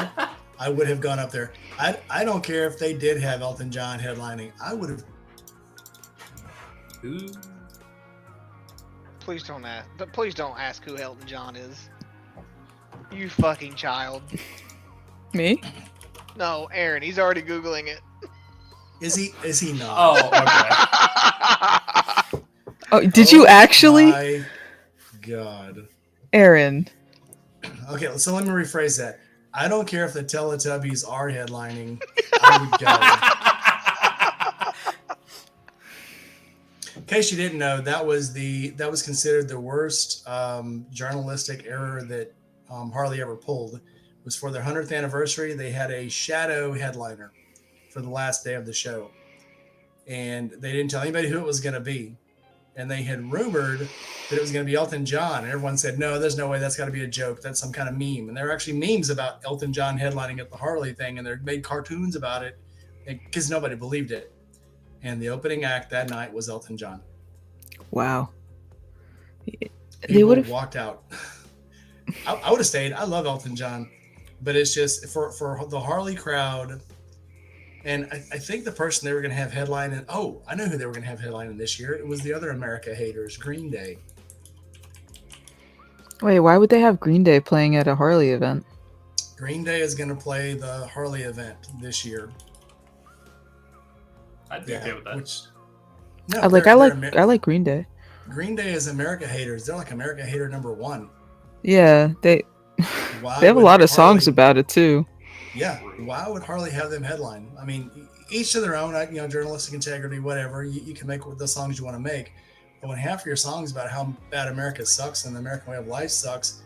I would have gone up there. I don't care if they did have Elton John headlining. I would have. Ooh. Please don't ask. Please don't ask who Elton John is. You fucking child. Me? No, Aaron. He's already googling it. Is he not? Oh, okay. Oh, did you actually? My God. Aaron. Okay, so let me rephrase that. I don't care if the Teletubbies are headlining. I would go. In case you didn't know, that was considered the worst journalistic error that Harley ever pulled. It was for their 100th anniversary. They had a shadow headliner for the last day of the show, and they didn't tell anybody who it was going to be. And they had rumored that it was going to be Elton John, and everyone said, "No, there's no way. That's got to be a joke. That's some kind of meme." And there were actually memes about Elton John headlining at the Harley thing, and they made cartoons about it because nobody believed it. And the opening act that night was Elton John. Wow. They People would have. walked out. I would have stayed. I love Elton John, but it's just for the Harley crowd. And I think the person they were going to have headlining, I know who they were going to have headlining this year. It was the other America haters, Green Day. Wait, why would they have Green Day playing at a Harley event? Green Day is going to play the Harley event this year. I'd be okay with that. I like Green Day. Green Day is America haters. They're like America hater number 1. Yeah, they Why they have a would lot of songs Harley- about it too. Yeah, why would Harley have them headline? I mean, each to their own, journalistic integrity, whatever. You can make the songs you want to make. But when half of your songs about how bad America sucks and the American way of life sucks,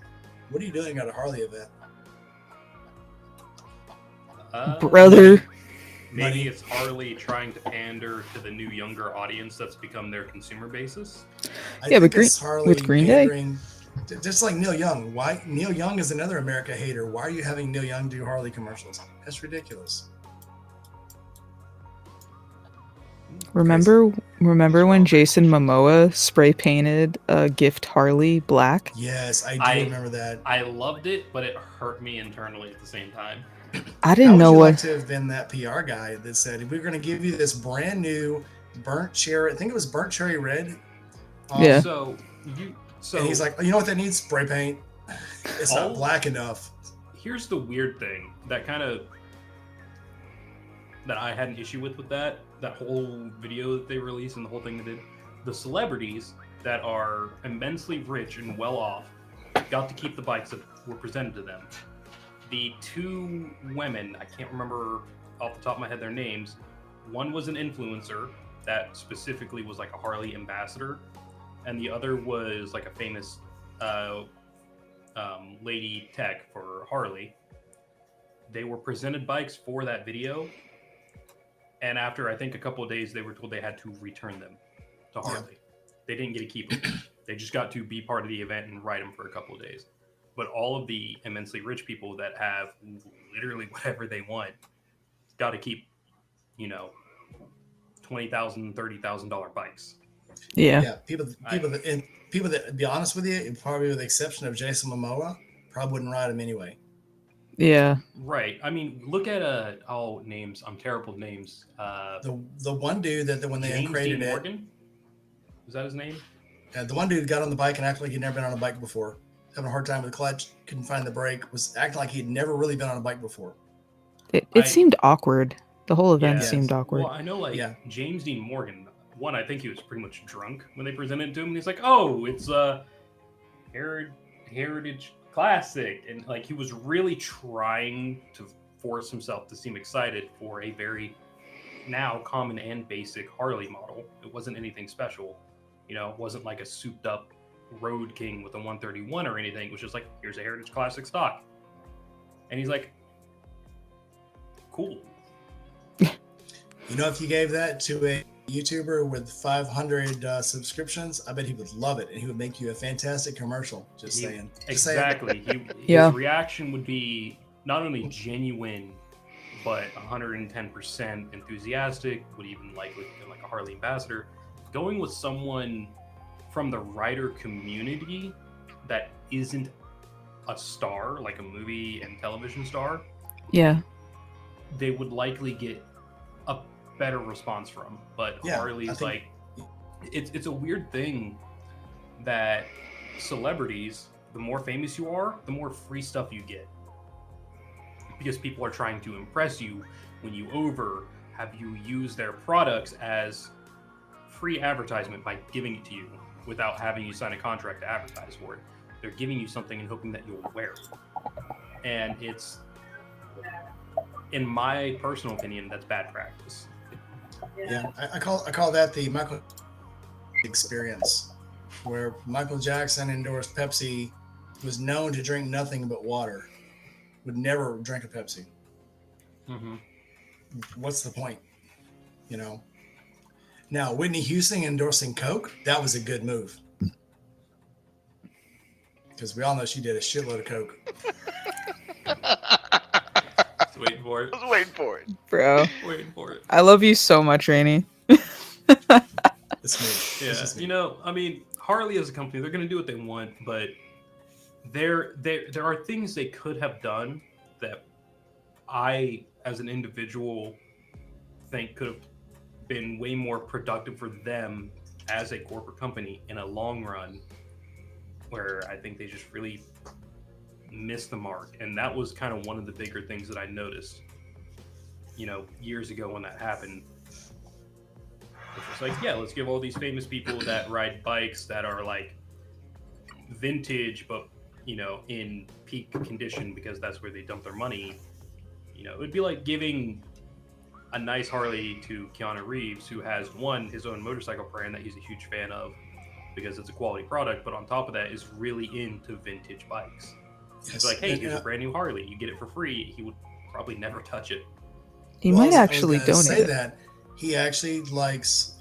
what are you doing at a Harley event? Brother. Maybe it's Harley trying to pander to the new younger audience that's become their consumer basis. Yeah, but think it's Harley with Green Day? pandering- just like Neil Young. Why Neil Young is another America hater? Why are you having Neil Young do Harley commercials? That's ridiculous. Remember when Jason Momoa spray painted a gift Harley black? Yes, I do remember that. I loved it, but it hurt me internally at the same time. I didn't know How would you what. like to have been that PR guy that said, "We're going to give you this brand new burnt cherry. I think it was burnt cherry red." Yeah. So And he's like, "You know what that needs? Spray paint. It's not Oh. black enough." Here's the weird thing that I had an issue with that whole video that they released and the whole thing they did. The celebrities that are immensely rich and well off got to keep the bikes that were presented to them. The 2 women, I can't remember off the top of my head their names. One was an influencer that specifically was like a Harley ambassador, and the other was like a famous lady tech for Harley. They were presented bikes for that video, and after I think a couple of days, they were told they had to return them to Harley. They didn't get to keep them. They just got to be part of the event and ride them for a couple of days. But all of the immensely rich people that have literally whatever they want got to keep, $20,000, $30,000 bikes. Yeah. Yeah, people that, to be honest with you, probably with the exception of Jason Momoa, probably wouldn't ride him anyway. Yeah. Right. I mean, look at names. I'm terrible with names. The one dude that when they James created Dean it, Morgan? Was that his name? the one dude got on the bike and acted like he'd never been on a bike before, having a hard time with the clutch, couldn't find the brake, was acting like he'd never really been on a bike before. It seemed awkward. The whole event Yes. seemed awkward. Well, I know, like, Yeah. James Dean Morgan, one, I think he was pretty much drunk when they presented it to him, and he's like, oh, it's a Heritage Classic. And, like, he was really trying to force himself to seem excited for a very now common and basic Harley model. It wasn't anything special. You know, it wasn't like a souped up Road King with a 131 or anything. It was just like, here's a Heritage Classic stock. And he's like, cool. You know, if you gave that to a YouTuber with 500 subscriptions, I bet he would love it, and he would make you a fantastic commercial. Just saying. Just saying. Exactly. Yeah. His reaction would be not only genuine, but 110% enthusiastic. Would even likely feel like a Harley ambassador. Going with someone from the writer community that isn't a star, like a movie and television star, Yeah. they would likely get a better response from. But Yeah, Harley's I think- like, it's a weird thing that celebrities, the more famous you are, the more free stuff you get, because people are trying to impress you. When you have you use their products as free advertisement by giving it to you without having you sign a contract to advertise for it. They're giving you something and hoping that you'll wear it. And it's, in my personal opinion, that's bad practice. Yeah, I call that the Michael experience, where Michael Jackson endorsed Pepsi, was known to drink nothing but water, would never drink a Pepsi. Mm-hmm. What's the point? You know. Now, Whitney Houston endorsing Coke, that was a good move, because we all know she did a shitload of Coke. Just waiting for it. I was waiting for it. Bro. Waiting for it. I love you so much, Rainey. It's me. Yeah, It's just me. you know, I mean, Harley as a company, they're going to do what they want, but there are things they could have done that I, as an individual, think could have been way more productive for them as a corporate company in a long run, where I think they just really missed the mark. And that was kind of one of the bigger things that I noticed, you know, years ago when that happened. Which was like, yeah, let's give all these famous people that ride bikes that are like vintage, but, you know, in peak condition, because that's where they dump their money. You know, it would be like giving a nice Harley to Keanu Reeves, who has, one, his own motorcycle brand that he's a huge fan of because it's a quality product, but on top of that is really into vintage bikes. Yes. It's like, hey, And, here's a brand new Harley, you get it for free. He would probably never touch it. He Well, might I was actually gonna say donate it. that he actually likes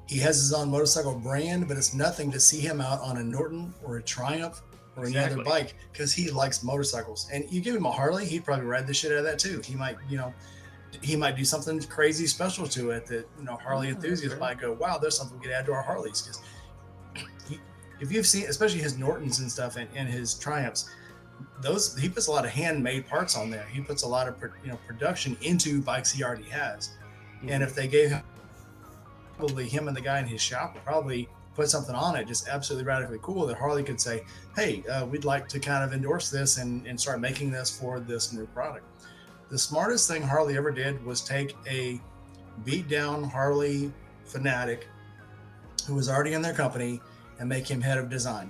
he has his own motorcycle brand, but it's nothing to see him out on a Norton or a Triumph or any other Exactly. bike, because he likes motorcycles. And you give him a Harley, he'd probably ride the shit out of that too. He might, you know, he might do something crazy special to it that, you know, Harley Yeah, enthusiasts sure. might go, wow, there's something we could add to our Harleys. Because if you've seen, especially his Nortons and stuff, and his Triumphs, those, he puts a lot of handmade parts on there. He puts a lot of production into bikes he already has. And if they gave him, probably him and the guy in his shop would probably put something on it just absolutely radically cool that Harley could say, hey, we'd like to kind of endorse this and start making this for this new product. The smartest thing Harley ever did was take a beat down Harley fanatic who was already in their company and make him head of design,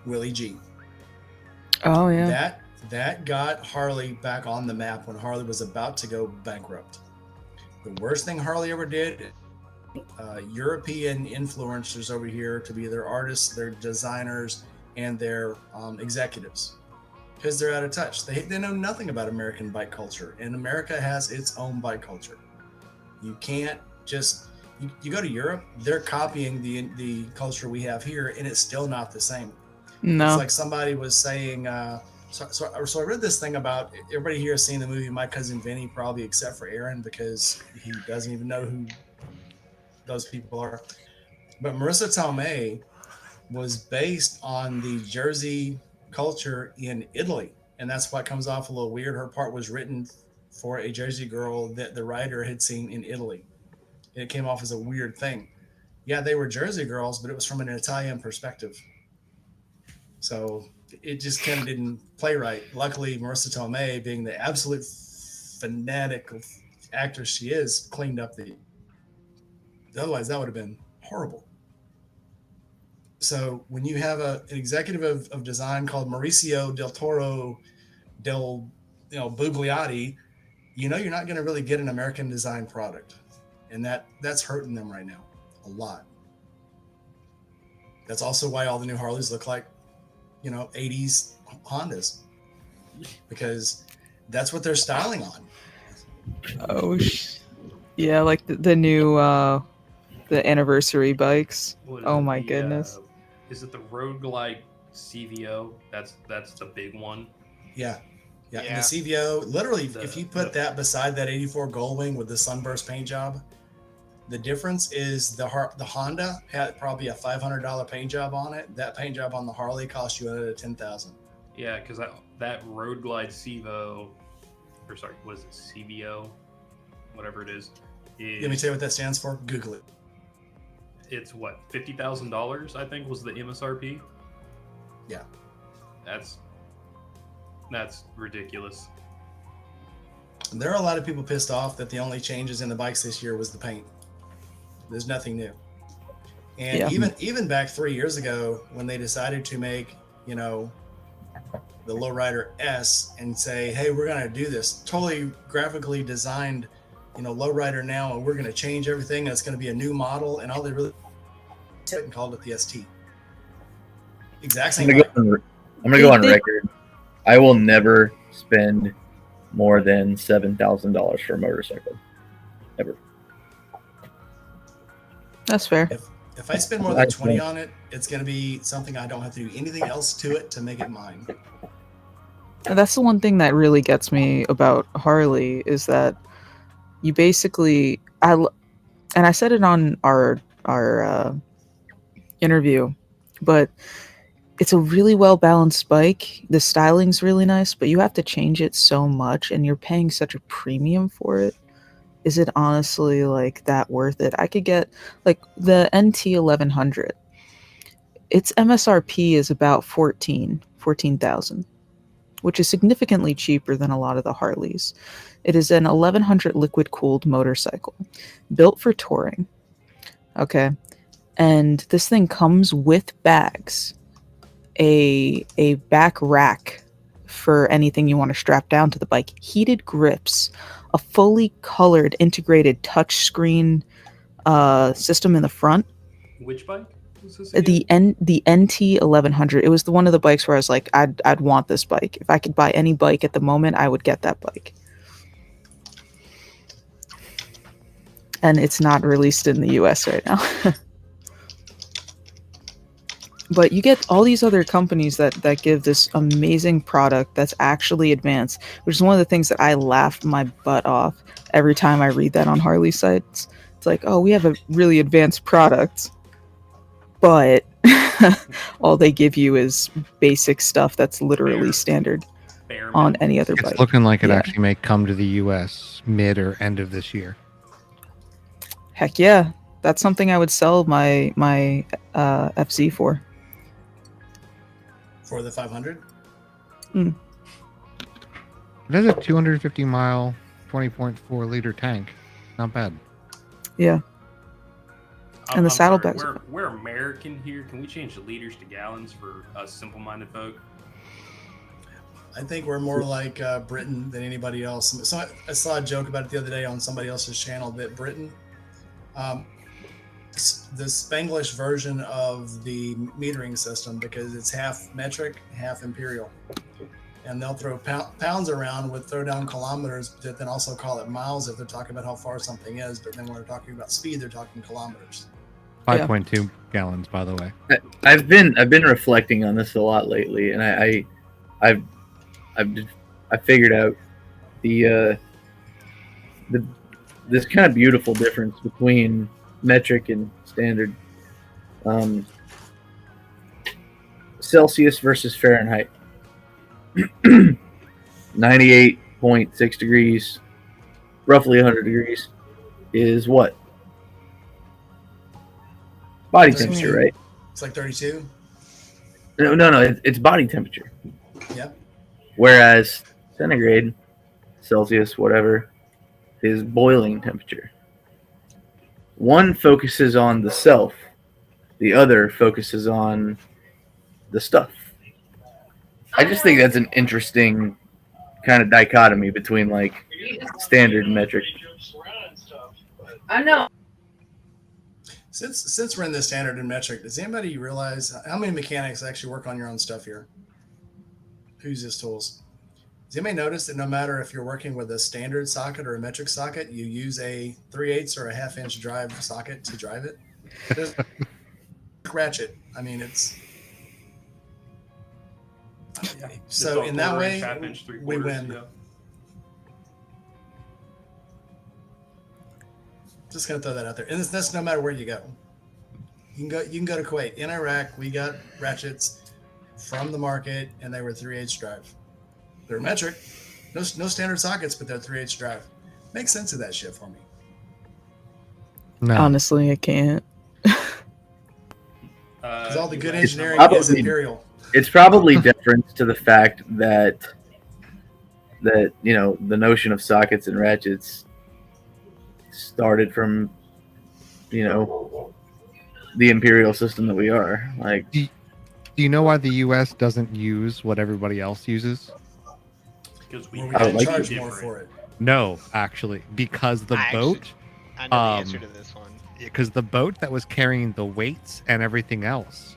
Willie G. Oh yeah. That got Harley back on the map when Harley was about to go bankrupt. The worst thing Harley ever did, European influencers over here to be their artists, their designers, and their executives, because they're out of touch. They know nothing about American bike culture, and America has its own bike culture. You can't just you go to Europe, they're copying the culture we have here, and it's still not the same. No. It's like somebody was saying. So I read this thing about, everybody here has seen the movie My Cousin Vinny, probably except for Aaron, because he doesn't even know who those people are. But Marissa Tomei was based on the Jersey culture in Italy, and that's why it comes off a little weird. Her part was written for a Jersey girl that the writer had seen in Italy. It came off as a weird thing. Yeah, they were Jersey girls, but it was from an Italian perspective. So it just kind of didn't play right. Luckily, Marissa Tomei, being the absolute fanatic actress she is, cleaned up the. Otherwise, that would have been horrible. So when you have an executive of design called Mauricio del Toro del, Bugliotti, you're not going to really get an American design product, and that's hurting them right now a lot. That's also why all the new Harleys look like, 80s Hondas, because that's what they're styling on. Oh, yeah, like the new the anniversary bikes. Oh my goodness. Is it the Road Glide CVO? That's the big one. Yeah. And the CVO, literally, if you put that beside that 84 Goldwing with the sunburst paint job, the difference is the Honda had probably a $500 paint job on it. That paint job on the Harley cost you another $10,000. Yeah, because that Road Glide CVO, or sorry, what is it, CVO, whatever it is. Let me tell you what that stands for. Google it. It's what, $50,000? I think was the MSRP. Yeah, that's ridiculous. There are a lot of people pissed off that the only changes in the bikes this year was the paint. There's nothing new. And even back 3 years ago, when they decided to make, the Lowrider S and say, hey, we're going to do this totally graphically designed, Lowrider now, and we're going to change everything. And it's going to be a new model. And all they really did and called it the ST. Exact same. I'm going to go on record. I will never spend more than $7,000 for a motorcycle. Ever. That's fair. If I spend more than 20 on it, it's going to be something I don't have to do anything else to it to make it mine. That's the one thing that really gets me about Harley is that you basically, and I said it on our interview, but it's a really well balanced bike. The styling's really nice, but you have to change it so much, and you're paying such a premium for it. Is it honestly that worth it? I could get the NT 1100. Its MSRP is about 14,000, which is significantly cheaper than a lot of the Harleys. It is an 1100 liquid cooled motorcycle built for touring. Okay. And this thing comes with bags, a back rack for anything you want to strap down to the bike, heated grips, a fully colored integrated touchscreen system in the front. Which bike was this again? The NT 1100. It was one of the bikes where I was like, I'd want this bike. If I could buy any bike at the moment, I would get that bike. And it's not released in the US right now. But you get all these other companies that give this amazing product that's actually advanced, which is one of the things that I laugh my butt off every time I read that on Harley sites. It's like, oh, we have a really advanced product, but all they give you is basic stuff that's literally standard on any other bike. It's looking like it actually may come to the US mid or end of this year. Heck yeah. That's something I would sell my FZ for. For the 500? It has a 250 mile, 20.4 liter tank. Not bad. Yeah. And the saddlebags. We're American here. Can we change the liters to gallons for us simple-minded folk? I think we're more like Britain than anybody else. So I saw a joke about it the other day on somebody else's channel that Britain, the Spanglish version of the metering system, because it's half metric, half imperial. And they'll throw pounds around with throw down kilometers, but then also call it miles if they're talking about how far something is. But then when they're talking about speed, they're talking kilometers. 5.2 gallons, by the way. I've been reflecting on this a lot lately, and I figured out this kind of beautiful difference between metric and standard. Celsius versus Fahrenheit. 98.6 degrees, roughly 100 degrees, is what? Body temperature, right? It's like 32. No, it's body temperature. Yep. Whereas centigrade Celsius, whatever, is boiling temperature. One focuses on the self, the other focuses on the stuff. I just think that's an interesting kind of dichotomy between like standard and metric. I know. Since we're in the standard and metric, does anybody realize how many mechanics actually work on your own stuff here? Who uses tools? Does anybody notice that no matter if you're working with a standard socket or a metric socket, you use a 3/8 or a 1/2 inch drive socket to drive it? There's ratchet. I mean, it's so in that way we win. Yeah. Just gonna throw that out there, and that's no matter where you go. You can go to Kuwait. In Iraq, we got ratchets from the market, and they were 3/8 drive. They're metric, no standard sockets, but they're 3/8 drive. Make sense of that shit for me. No. Honestly, I can't. Because all the good engineering probably- is imperial. It's probably deference to the fact that you know the notion of sockets and ratchets started from the imperial system that we are. Like, Do you know why the U.S. doesn't use what everybody else uses? Because Or we I would can like charge to- more for it. No, actually, because the I boat, I know the answer to this one. because the boat that was carrying the weights and everything else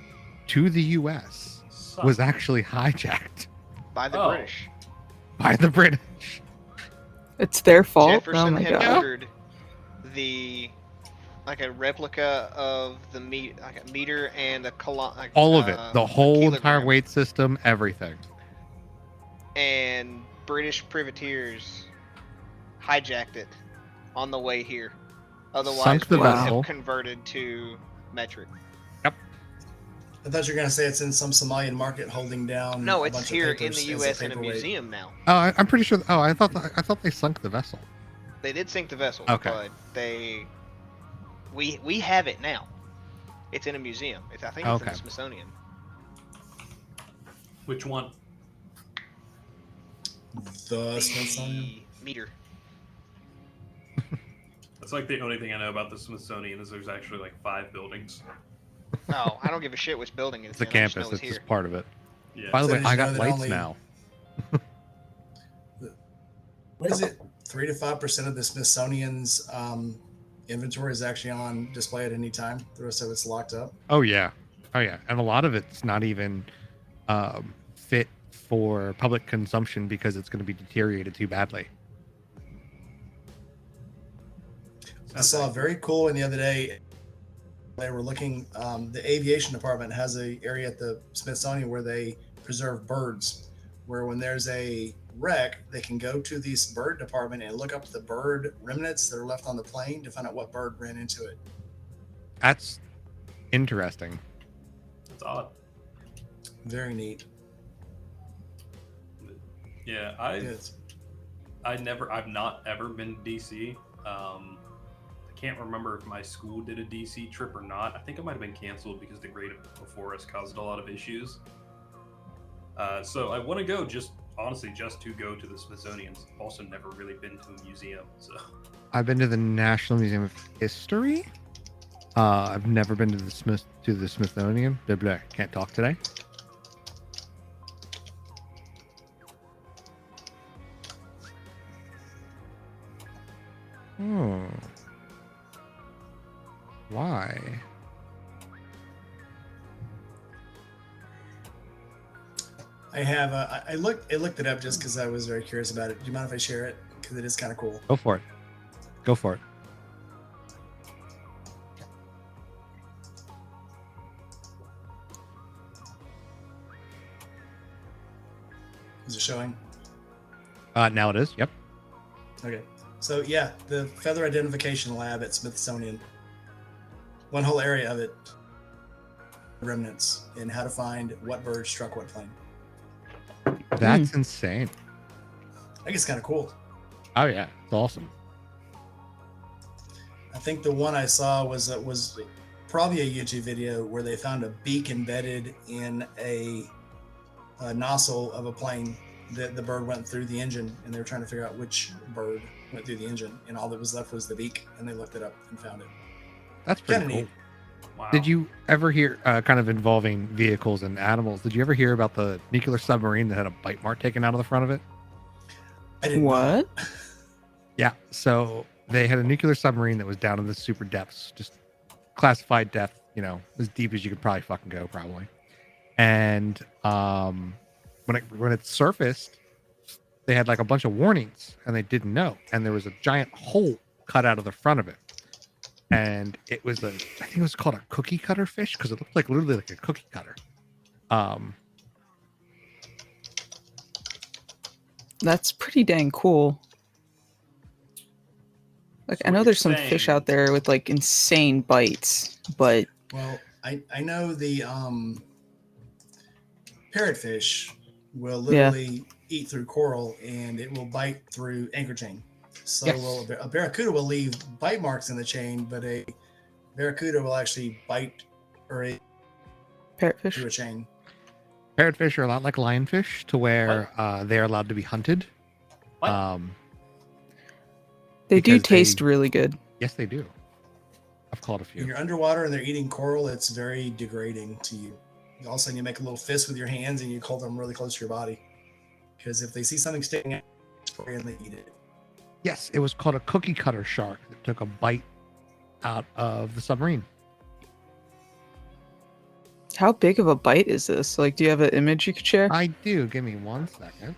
to the U.S. was actually hijacked By the Oh. British. by the British. It's their fault. Jefferson Oh my had god. ordered like a replica of the like a meter and a like, All of it, the a whole entire kilogram. weight system, everything. And British privateers hijacked it on the way here. Otherwise, Sunk the we would vessel. have converted to metric. I thought you were going to say it's in some Somalian market holding down. No, a it's bunch of here in papers the as U.S. in a paperweight. museum now. Oh, I'm pretty sure. Oh, I thought they sunk the vessel. They did sink the vessel, Okay. but we have it now. It's in a museum. I think it's in Okay. the Smithsonian. Which one? The Smithsonian. The meter. That's like the only thing I know about the Smithsonian is there's actually like 5 buildings. Oh, I don't give a shit which building it's It's a in. I just campus. know it's it's just here. part of it. Yeah. By the So way, did you I know got that lights only- now. What is it? 3 to 5% of the Smithsonian's inventory is actually on display at any time. The rest of it's locked up. Oh yeah, and a lot of it's not even fit for public consumption because it's going to be deteriorated too badly. I saw a very cool one the other day. They were looking. The aviation department has a area at the Smithsonian where they preserve birds. Where when there's a wreck, they can go to this bird department and look up the bird remnants that are left on the plane to find out what bird ran into it. That's interesting. It's odd. Very neat. Yeah, Good. I've not ever been to DC. I can't remember if my school did a DC trip or not. I think it might have been canceled because the grade before us caused a lot of issues. So I want to go honestly just to go to the Smithsonian. Also never really been to a museum, so I've been to the National Museum of History. I've never been to the Smithsonian. Blah, blah. Can't talk today. Hmm. Why? I have. I looked it up just because I was very curious about it. Do you mind if I share it? Because it is kind of cool. Go for it. Go for it. Is it showing? Now it is. Yep. Okay. So yeah, the feather identification lab at Smithsonian. One whole area of it. Remnants and how to find what bird struck what plane. That's insane. I think it's kind of cool. Oh yeah, it's awesome. I think the one I saw was probably a YouTube video where they found a beak embedded in a nozzle of a plane, the bird went through the engine, and they were trying to figure out which bird went through the engine, and all that was left was the beak, and they looked it up and found it. That's pretty Kinda cool. neat. Wow. Did you ever hear, kind of involving vehicles and animals, did you ever hear about the nuclear submarine that had a bite mark taken out of the front of it? I didn't What? Yeah. So they had a nuclear submarine that was down in the super depths, just classified depth, as deep as you could probably fucking go, probably. And when it surfaced, they had like a bunch of warnings, and they didn't know. And there was a giant hole cut out of the front of it. And it was I think it was called a cookie cutter fish, because it looked like literally like a cookie cutter. That's pretty dang cool. Like, So I what know you're there's some fish saying- out there with like insane bites, but Well, I know the parrotfish will literally eat through coral, and it will bite through anchor chain. So Yes. a barracuda will leave bite marks in the chain, but a barracuda will actually bite through a parrotfish. chain. Parrotfish are a lot like lionfish, to where they're allowed to be hunted. What? They do because taste really good. Yes, they do. I've caught a When few. you're underwater and they're eating coral, it's very degrading to you. All of a sudden, you make a little fist with your hands and you hold them really close to your body. Because if they see something sticking out, and they eat it. Yes, it was called a cookie cutter shark that took a bite out of the submarine. How big of a bite is this? Like, do you have an image you could share? I do. Give me 1 second.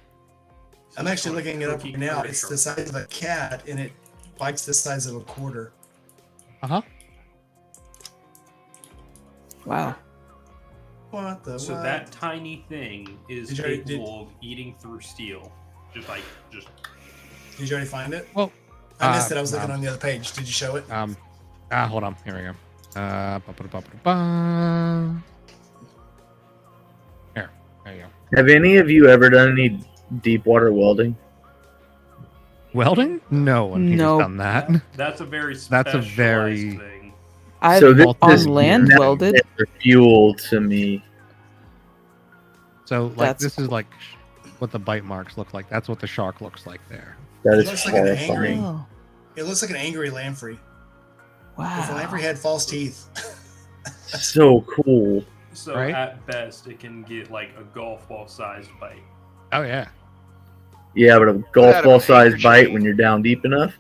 I'm actually looking it up Cookie right now. cutter It's shark. the size of a cat, and it bites the size of a quarter. Uh-huh. Wow. What the? So what? that tiny thing is Did you already- capable of eating through steel. Just. Did you already find it? Well, I missed it. I was no. looking on the other page. Did you show it? Hold on. Here we go. Ba-ba-da-ba-ba-ba. There you go. Have any of you ever done any deep water welding? Welding? No one has No. done that. That's a very That's a specialized very- thing. I've So this on is land not welded. fuel to me. So, like, That's this is like what the bite marks look like. That's what the shark looks like there. That It is looks like an angry- horrifying. Oh, It looks like an angry lamprey. If a lamprey wow. had false teeth. So cool. So Right? at best, it can get like a golf ball sized bite. Oh, yeah. Yeah, but a Without golf a ball sized anchor bite chain. when you're down deep enough,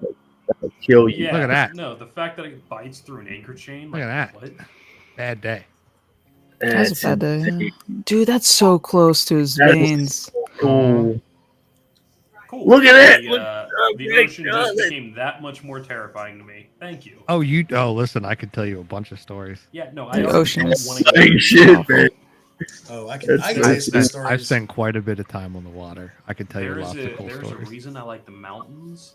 that'll kill you. Yeah, Look at that. No, the fact that it bites through an anchor chain. Look Like, at that. What? Bad day. That was That's a bad day. insane. Yeah. Dude, that's so close to his That is veins. Cool. Cool. Look at it! The, Look- the big ocean just God. became that much more terrifying to me. Thank you. Oh, listen, I could tell you a bunch of stories. Yeah, no, The I ocean is wanting to Big know. shit, man. Oh, I can That's tell you nice. some I've stories. spent quite a bit of time on the water. I could tell you There's lots of cool there's a stories. reason I like the mountains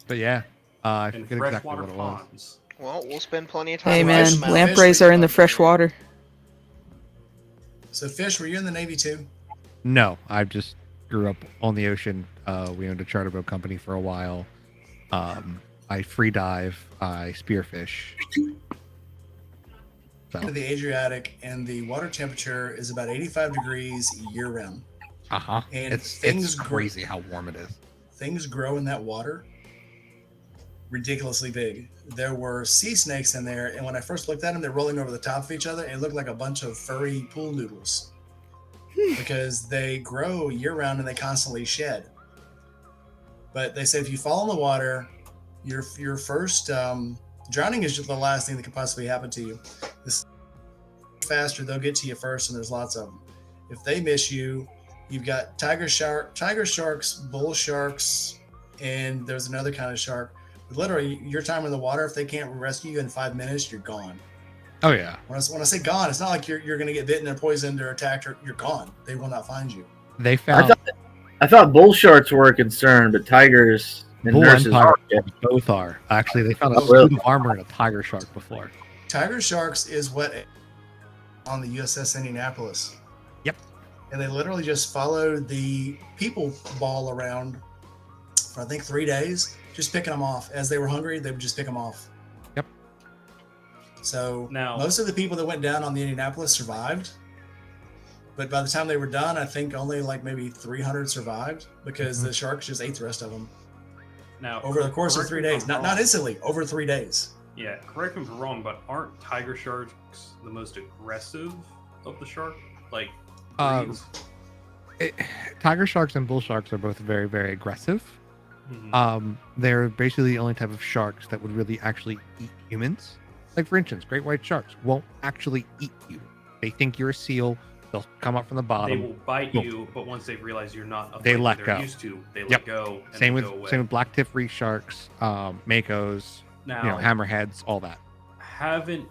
But yeah, I and forget exactly freshwater what it was. ponds. Well, we'll spend plenty of time. Hey on man, the mountains. lampreys are in the fresh water. So, Fish, were you in the Navy too? No, I just grew up on the ocean. We owned a charter boat company for a while. I free dive. I spearfish. So, Into the Adriatic, and the water temperature is about 85 degrees year round. And it's things grow- crazy how warm it is. Things grow in that water ridiculously big. There were sea snakes in there, and when I first looked at them, they're rolling over the top of each other, and it looked like a bunch of furry pool noodles because they grow year round and they constantly shed. But they say if you fall in the water, your first drowning is just the last thing that could possibly happen to you. This faster, they'll get to you first, and there's lots of them. If they miss you, you've got tiger sharks, bull sharks, and there's another kind of shark. But literally, your time in the water, if they can't rescue you in 5 minutes, you're gone. Oh yeah, When I say gone, it's not like you're going to get bitten or poisoned or attacked. Or you're gone. They will not find you. they found I thought bull sharks were a concern, but tigers and bull and nurses tiger are. sharks both are. Actually, they found a Oh, really? suit of armor in a tiger shark before. Tiger sharks is what on the USS Indianapolis. Yep. And they literally just followed the people ball around for I think 3 days, just picking them off. As they were hungry, they would just pick them off. Yep. So Now- most of the people that went down on the Indianapolis survived, But by the time they were done, I think only like maybe 300 survived because the sharks just ate the rest of them. Now, Over the course of correct 3 me if days. I'm Not wrong. instantly, over 3 days. Yeah, correct me if I'm wrong, but aren't tiger sharks the most aggressive of the shark? Like, breeds? Tiger sharks and bull sharks are both very, very aggressive. Mhm. They're basically the only type of sharks that would really actually eat humans. Like, for instance, great white sharks won't actually eat you. They think you're a seal. They'll come up from the They bottom. will bite Boom. you, but once they realize you're not a They threat let they're go. used to, they Yep. let go and Same they with go away. same with black tip reef sharks, makos, Now, hammerheads, all that. haven't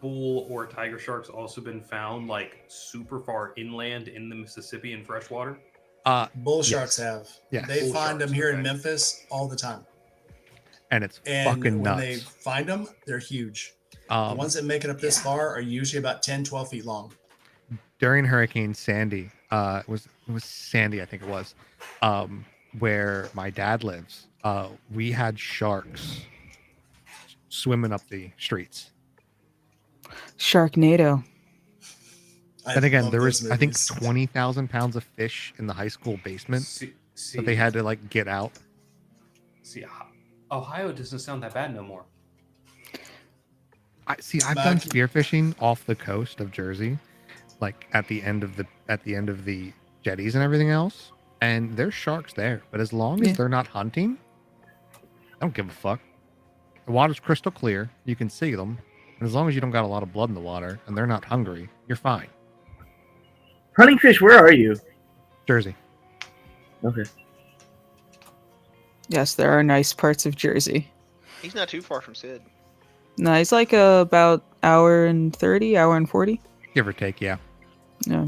bull or tiger sharks also been found like super far inland in the Mississippi in freshwater? Bull Yes. sharks have. Yes. They Bull find sharks, them here in okay. Memphis all the time. And it's And fucking when nuts. they find them, they're huge. The ones that make it up this far are usually about 10, 12 feet long. During Hurricane Sandy, it was Sandy, I think it was, where my dad lives. We had sharks swimming up the streets. Sharknado. And again, love there those was I think movies. 20,000 pounds of fish in the high school basement that they had to like get out. See, Ohio doesn't sound that bad no more. I've done spearfishing off the coast of Jersey, like at the end of the jetties and everything else, and there's sharks there. But as long as they're not hunting, I don't give a fuck. The water's crystal clear. You can see them. And as long as you don't got a lot of blood in the water and they're not hungry, you're fine. Hunting fish, where are you? Jersey. Okay. Yes, there are nice parts of Jersey. He's not too far from Sid. No, it's like about hour and 30, hour and 40. Give or take, yeah. Yeah.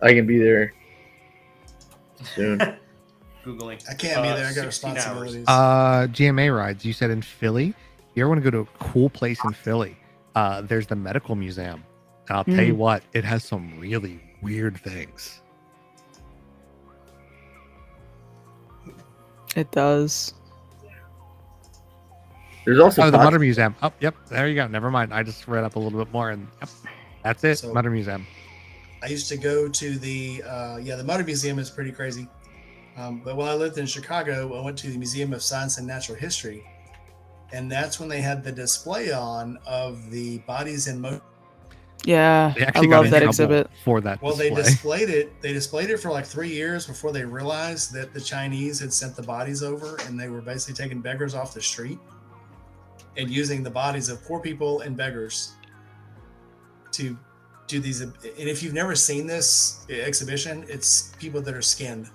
I can be there soon. Googling. I can't be there. I got 16 hours. responsibilities. GMA rides. You said in Philly. You ever want to go to a cool place in Philly? There's the medical museum. And I'll tell you what, it has some really weird things. It does. There's also the Mutter Museum. Oh, yep. There you go. Never mind. I just read up a little bit more, and yep, that's it. So- Mutter Museum. I used to go to the Mutter Museum is pretty crazy. But when I lived in Chicago, I went to the Museum of Science and Natural History, and that's when they had the display on of the bodies in motion. Yeah, They I actually got love in that trouble exhibit. for that Well, display. they displayed it for like 3 years before they realized that the Chinese had sent the bodies over, and they were basically taking beggars off the street and using the bodies of poor people and beggars to do these. And if you've never seen this exhibition, it's people that are skinned.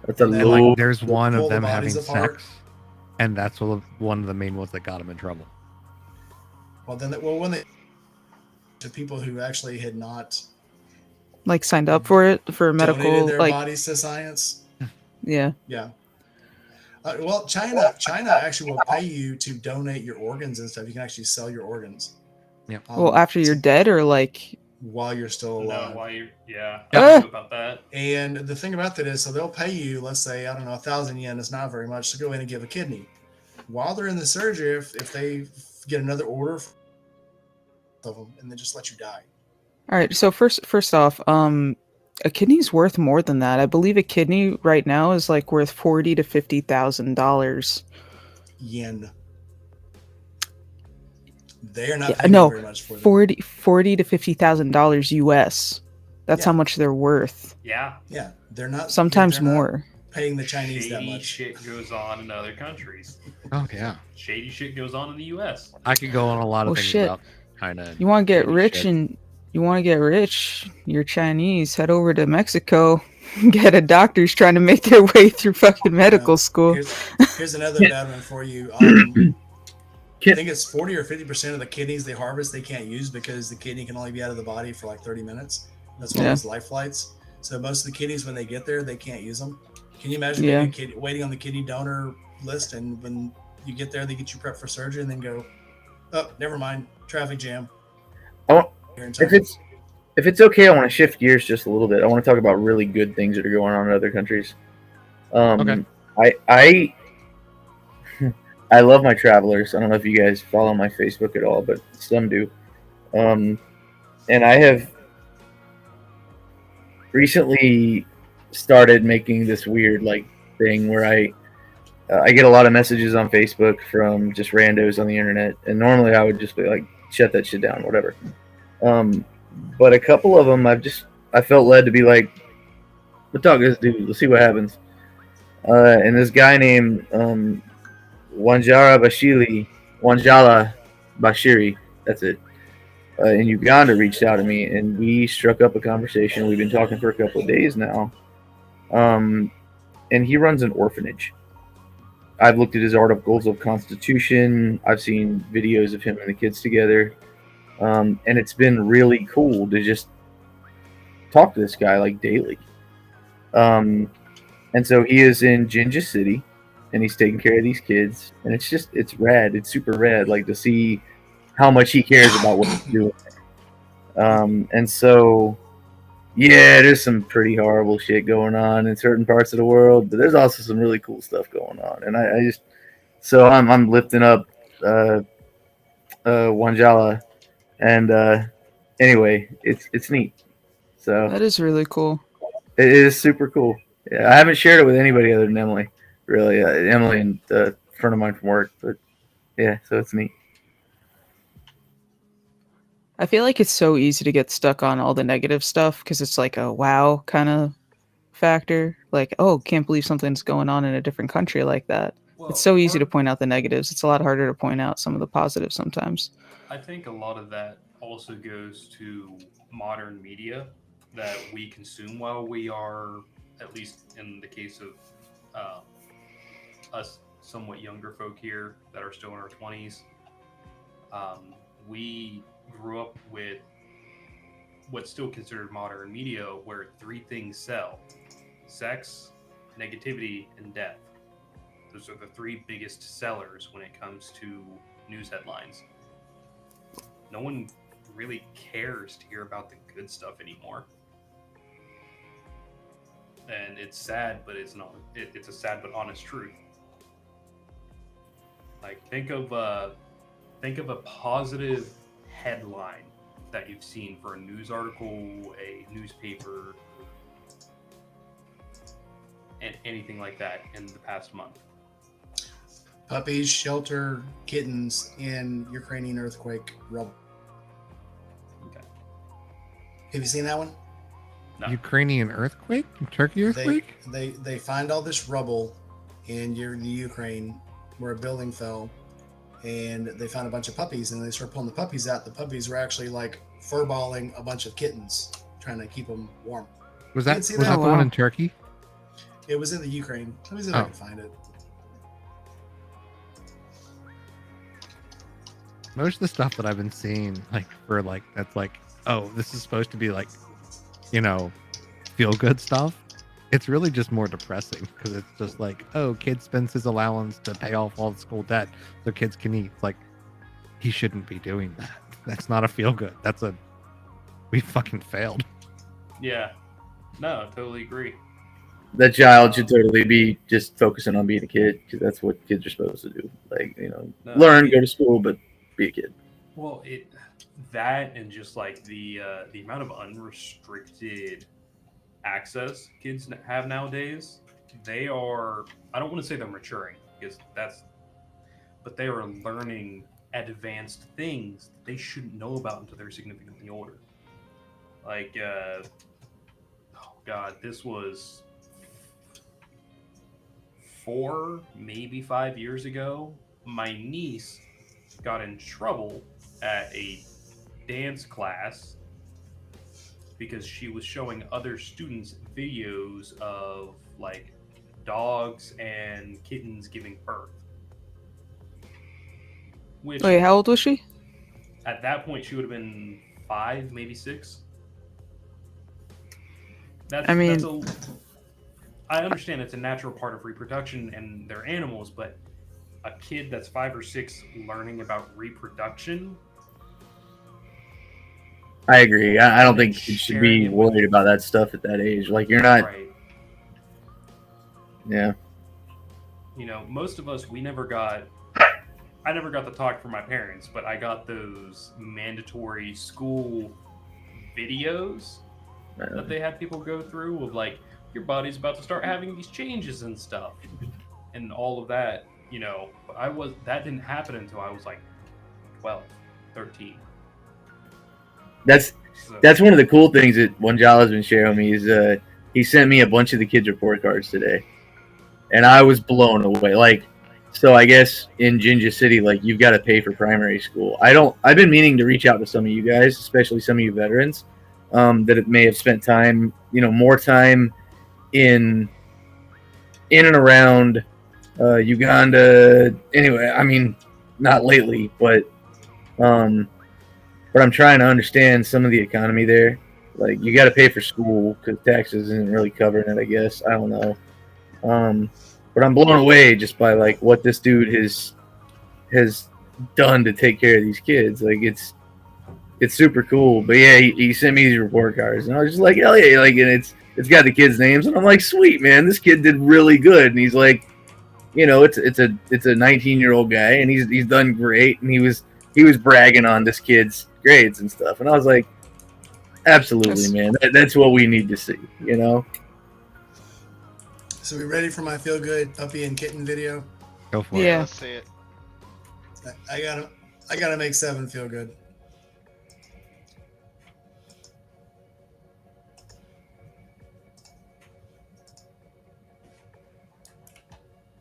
That's a And then, low. There's one pull of the them having bodies apart. sex, and that's one of the main ones that got him in trouble. Well, when they to people who actually had not Like signed up for it for donated medical, their like bodies to science. yeah. Yeah. Well, China actually will pay you to donate your organs and stuff. You can actually sell your organs. Yep. Well, after you're dead or like while you're still alive. No, why you? Yeah, Ah! I knew about that. And the thing about that is, so they'll pay you, let's say, I don't know, 1,000 yen is not very much to go in and give a kidney. While they're in the surgery, if they get another order of them, and they just let you die. All right, so first off, a kidney's worth more than that. I believe a kidney right now is like worth $40,000 to $50,000 yen. They are not Yeah, paying no, very much for them. $40,000 to $50,000 US. That's Yeah. how much they're worth. Yeah, Yeah, they're not. Sometimes they're not more. paying the Chinese that shady much. shit goes on in other countries. Oh yeah, Shady shit goes on in the U.S. I could go on a lot of Well, things shit. about China. You want to get shady rich shit. and you want to get rich, you're Chinese, head over to Mexico, get a doctors trying to make their way through fucking medical school. Here's another bad one for you. I think it's 40 or 50% of the kidneys they harvest they can't use because the kidney can only be out of the body for like 30 minutes. That's why Yeah. there's life flights. So most of the kidneys, when they get there, they can't use them. Can you imagine Yeah. being a kid waiting on the kidney donor list, and when you get there, they get you prepped for surgery, and then go, oh, never mind, traffic jam. Oh, Here in if China. it's okay, I want to shift gears just a little bit. I want to talk about really good things that are going on in other countries. Okay. I love my travelers. I don't know if you guys follow my Facebook at all, but some do. And I have recently started making this weird like thing where I get a lot of messages on Facebook from just randos on the internet, and normally I would just be like, shut that shit down, whatever. But a couple of them I felt led to be like, let's talk to this dude, let's see what happens. And this guy named Wanjala Bashiri, that's it, in Uganda reached out to me, and we struck up a conversation. We've been talking for a couple of days now. And he runs an orphanage. I've looked at his articles of Constitution. I've seen videos of him and the kids together. And it's been really cool to just talk to this guy like daily. And so he is in Jinja City, and he's taking care of these kids. And it's rad. It's super rad, like to see how much he cares about what he's doing. And so, yeah, there's some pretty horrible shit going on in certain parts of the world, but there's also some really cool stuff going on. And I'm lifting up Wanjala, and anyway, it's neat. So That is really cool. it is super cool. Yeah, I haven't shared it with anybody other than Emily, really. Emily and a friend of mine from work, but yeah, so it's neat. I feel like it's so easy to get stuck on all the negative stuff because it's like a wow kind of factor. Like, oh, can't believe something's going on in a different country like that. Well, It's so easy to point out the negatives. It's a lot harder to point out some of the positives sometimes. I think a lot of that also goes to modern media that we consume while we are, at least in the case of us somewhat younger folk here that are still in our 20s. We grew up with what's still considered modern media, where three things sell: sex, negativity, and death. Those are the three biggest sellers when it comes to news headlines. No one really cares to hear about the good stuff anymore. And it's sad, but it's a sad but honest truth. Like, think of a positive headline that you've seen for a news article, a newspaper, and anything like that in the past month. Puppies shelter kittens in Ukrainian earthquake rubble. Okay. Have you seen that one? No. Ukrainian earthquake? Turkey earthquake? They find all this rubble in the Ukraine where a building fell, and they found a bunch of puppies, and they started pulling the puppies out. The puppies were actually like furballing a bunch of kittens, trying to keep them warm. Was You that didn't see was that? that the one in Turkey? It was in the Ukraine. Let me see if I Oh. can find it. Most of the stuff that I've been seeing, like for like that's like, oh, this is supposed to be like, you know, feel good stuff. It's really just more depressing because it's just like, oh, kid spends his allowance to pay off all the school debt so kids can eat. It's like, he shouldn't be doing that. That's not a feel good. We fucking failed. Yeah. No, I totally agree. That child should totally be just focusing on being a kid, because that's what kids are supposed to do. Like, No, learn, go to school, but be a kid. Well, that and just like the amount of unrestricted access kids have nowadays, they are, I don't want to say they're maturing because but they are learning advanced things that they shouldn't know about until they're significantly older. Like, oh God, this was 4, maybe 5 years ago. My niece got in trouble at a dance class because she was showing other students videos of like dogs and kittens giving birth. Which, Wait, how old was she? at that point, she would have been 5, maybe 6. I understand it's a natural part of reproduction and they're animals, but a kid that's 5 or 6 learning about reproduction. I agree. I don't think you should be worried about that stuff at that age. Like, you're not. Right. Yeah. You know, most of us, I never got the talk from my parents, but I got those mandatory school videos that they had people go through of like your body's about to start having these changes and stuff and all of that, you know. But that didn't happen until I was like 12, 13. That's one of the cool things that Wanjala's been sharing with me is he sent me a bunch of the kids' report cards today, and I was blown away. Like, so I guess in Jinja City, like you've got to pay for primary school. I've been meaning to reach out to some of you guys, especially some of you veterans, that may have spent time, more time in and around Uganda. Anyway, I mean, not lately, but I'm trying to understand some of the economy there. Like, you got to pay for school because taxes isn't really covering it, I guess. I don't know. But I'm blown away just by like what this dude has done to take care of these kids. Like, it's super cool. But yeah, he sent me these report cards, and I was just like, hell yeah! Like, and it's got the kids' names, and I'm like, sweet man, this kid did really good. And he's like, it's a 19-year-old guy, and he's done great, and he was bragging on this kid's grades and stuff, and I was like, absolutely, man, that's what we need to see, So we ready for my feel good puppy and kitten video? Go for it. Yeah. Let's see it. I gotta make 7 feel good.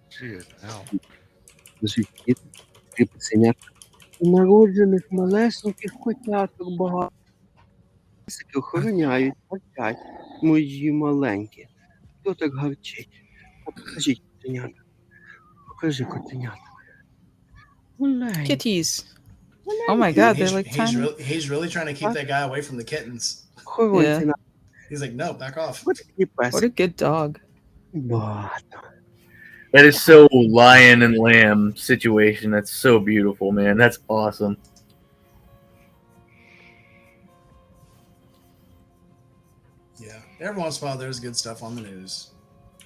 Shit, ow. Народжених малесеньких котяток багато. Охороняють, гарчать, мої маленькі. Хто так гарчить? Покажіть котенята. Покажи котенята. Маленькі. Kitties. Oh my god, they're like tiny. He's really trying to keep that guy away from the kittens. Yeah. He's like, no, back off. What a good dog. That is so lion and lamb situation. That's so beautiful, man. That's awesome. Yeah, every once in a while there's good stuff on the news.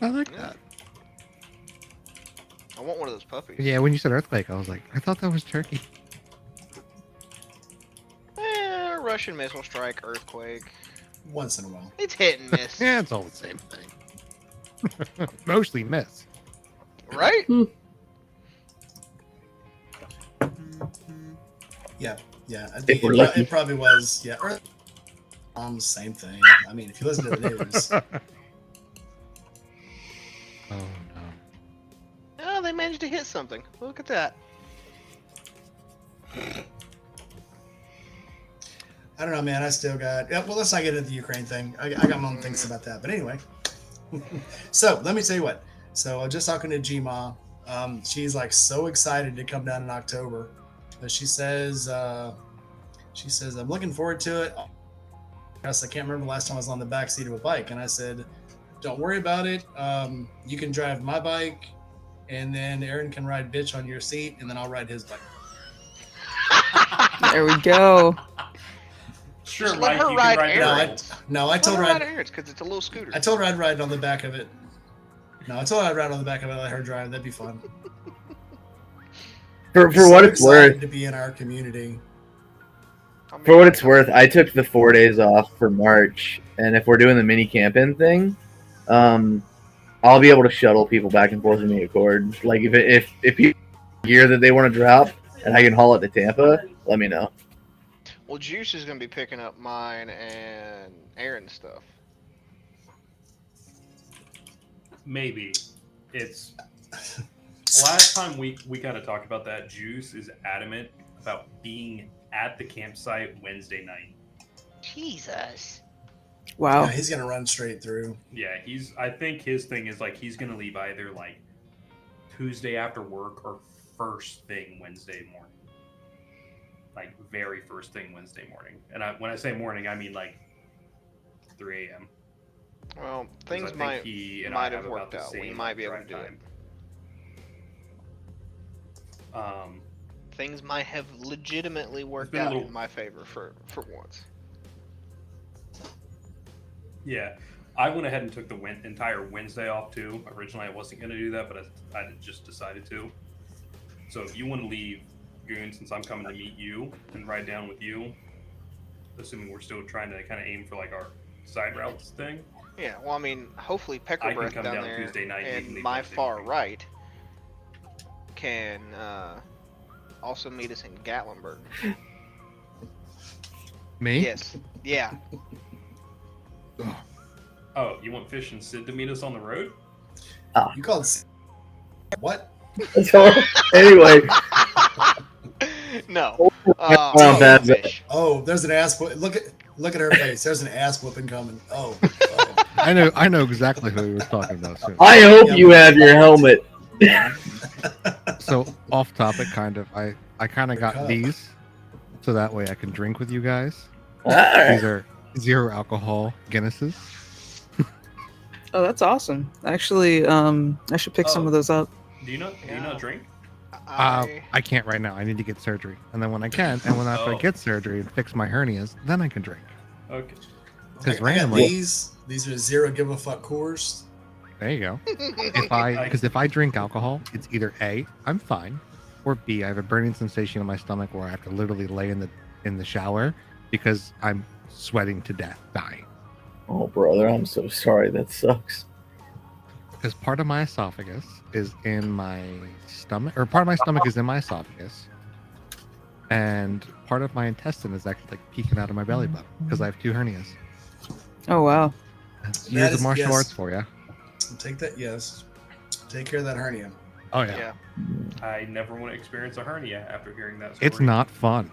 I like that. I want one of those puppies. Yeah, when you said earthquake, I was like, I thought that was Turkey. Russian missile strike, earthquake. Once in a while. It's hit and miss. Yeah, it's all the same thing. Mostly miss. Right? Yeah. I think it probably was. Yeah. Same thing. I mean, if you listen to the news. Oh no. Oh, they managed to hit something. Look at that. I don't know, man. I still got. Yeah, well, let's not get into the Ukraine thing. I got my own things about that. But anyway. So let me tell you what. So I was just talking to Gma. She's like so excited to come down in October. But she says, I'm looking forward to it. I can't remember the last time I was on the back seat of a bike. And I said, don't worry about it. You can drive my bike, and then Aaron can ride bitch on your seat, and then I'll ride his bike. There we go. Sure, Just Mike, let her you ride can ride Aaron's. No, I told her ride Aaron's because it's a little scooter. I told her I'd ride on the back of it. No, I told her I'd ride on the back of it, let her drive. That'd be fun. For what it's worth, to be in our community. For what it's worth, I took the 4 days off for March, and if we're doing the mini camping thing, I'll be able to shuttle people back and forth in the Accord. Like if you gear that they want to drop and I can haul it to Tampa, let me know. Well, Juice is going to be picking up mine and Aaron's stuff. Maybe. It's last time we kind of talked about that. Juice is adamant about being at the campsite Wednesday night. Jesus. Wow. Yeah, he's gonna run straight through. Yeah, I think his thing is like he's gonna leave either like Tuesday after work or first thing Wednesday morning. Like very first thing Wednesday morning. And when I say morning, I mean like 3 a.m. Well, things might have worked out. We might be able to do it. Things might have legitimately worked out in my favor for once. Yeah, I went ahead and took the entire Wednesday off too. Originally, I wasn't going to do that, but I just decided to. So if you want to leave, Goon, since I'm coming to meet you and ride down with you, assuming we're still trying to kind of aim for like our side routes thing. Yeah, well, I mean, hopefully I can Peckerbreath come down down there Tuesday night. You can and leave my Wednesday far morning. right can also meet us in Gatlinburg. Me? Yes. Yeah. Oh, you want Fish and Sid to meet us on the road? You called what? So, anyway, No. bad Fish. Oh, there's an ass. Look at her face. There's an ass whooping coming. Oh. I know exactly who he was talking about. Soon. I hope Yeah, you have your helmet. So off topic, kind of. I kind of The got cup. these, so that way I can drink with you guys. All right. These are 0 alcohol Guinnesses. Oh, that's awesome. Actually, I should pick some Oh. of those up. Do you not drink? I can't right now. I need to get surgery, and then when I can, and when after I Oh. get surgery and fix my hernias, then I can drink. Okay. Because I got randomly, these are 0 give a fuck Coors. there you go. If I drink alcohol, it's either A, I'm fine, or B, I have a burning sensation in my stomach where I have to literally lay in the shower because I'm sweating to death, dying. Oh, brother, I'm so sorry. That sucks. Because part of my esophagus is in my stomach, or part of my stomach is in my esophagus, and part of my intestine is actually like peeking out of my belly button because I have 2 hernias. Oh wow. That's That years is- of martial yes. arts for you. Take that. Yes. Take care of that hernia. Oh yeah. Yeah. I never want to experience a hernia after hearing that story. It's not fun.